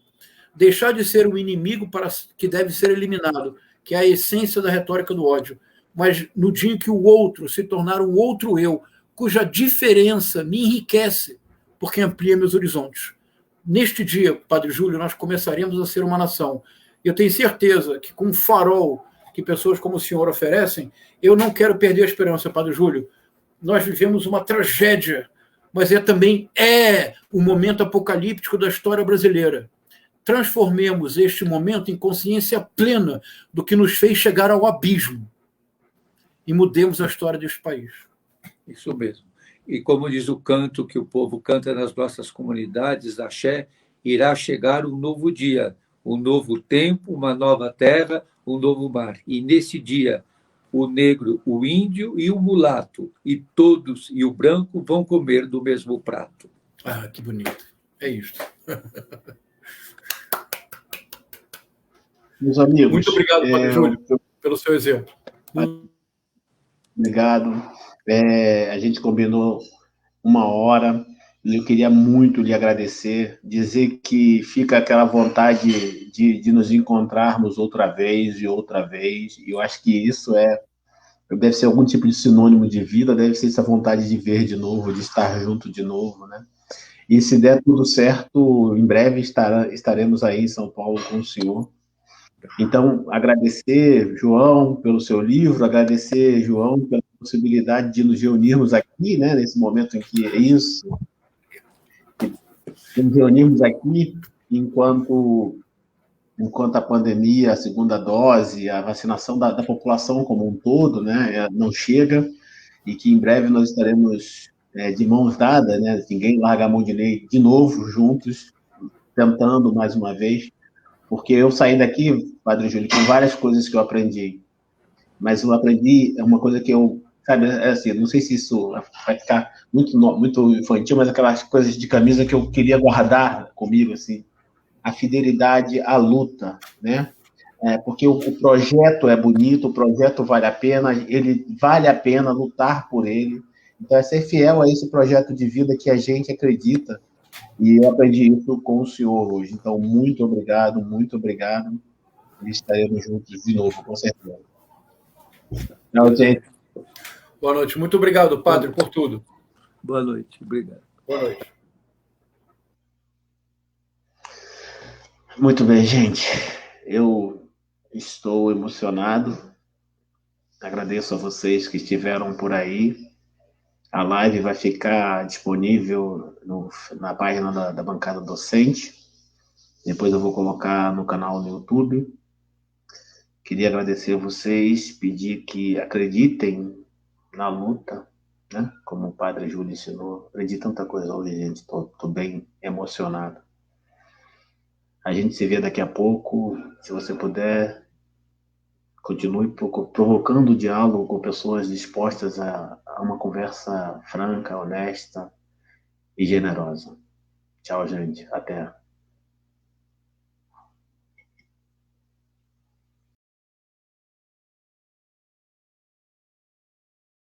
deixar de ser o inimigo que deve ser eliminado, que é a essência da retórica do ódio. Mas no dia em que o outro se tornar um outro eu, cuja diferença me enriquece, porque amplia meus horizontes. Neste dia, Padre Júlio, nós começaremos a ser uma nação. Eu tenho certeza que com o farol que pessoas como o senhor oferecem, eu não quero perder a esperança, Padre Júlio. Nós vivemos uma tragédia, mas também o momento apocalíptico da história brasileira. Transformemos este momento em consciência plena do que nos fez chegar ao abismo e mudemos a história deste país. Isso mesmo. E como diz o canto que o povo canta nas nossas comunidades, axé, irá chegar um novo dia, um novo tempo, uma nova terra, um novo mar. E nesse dia, o negro, o índio e o mulato, e todos, e o branco, vão comer do mesmo prato. Ah, que bonito. É isto. Meus amigos. Muito obrigado, Padre Júlio, pelo seu exemplo. Obrigado. A gente combinou 1 hora. Eu queria muito lhe agradecer, dizer que fica aquela vontade de nos encontrarmos outra vez e outra vez. E eu acho que isso deve ser algum tipo de sinônimo de vida, deve ser essa vontade de ver de novo, de estar junto de novo, né? E se der tudo certo, em breve estaremos aí em São Paulo com o senhor. Então, agradecer, João, pelo seu livro, agradecer, João, pela possibilidade de nos reunirmos aqui, né, nesse momento em que nos reunirmos aqui enquanto a pandemia, a segunda dose, a vacinação da população como um todo, né, não chega, e que em breve nós estaremos de mãos dadas, né, ninguém larga a mão de novo, juntos, tentando mais uma vez. Porque eu saí daqui, Padre Júlio, com várias coisas que eu aprendi. Mas eu aprendi uma coisa que eu, sabe, assim, não sei se isso vai ficar muito infantil, mas aquelas coisas de camisa que eu queria guardar comigo, assim. A fidelidade à luta, né? Porque o projeto é bonito, o projeto vale a pena, ele vale a pena lutar por ele. Então, é ser fiel a esse projeto de vida que a gente acredita. E eu aprendi isso com o senhor hoje. Então, muito obrigado, muito obrigado. E estaremos juntos de novo, com certeza. Não, gente. Boa noite. Muito obrigado, Padre, por tudo. Boa noite. Obrigado. Boa noite. Muito bem, gente. Eu estou emocionado. Agradeço a vocês que estiveram por aí. A live vai ficar disponível na página da Bancada Docente. Depois eu vou colocar no canal no YouTube. Queria agradecer a vocês, pedir que acreditem na luta, né? Como o Padre Júlio ensinou. Aprendi tanta coisa hoje, gente. Tô bem emocionado. A gente se vê daqui a pouco. Se você puder, continue provocando o diálogo com pessoas dispostas a uma conversa franca, honesta e generosa. Tchau, gente. Até.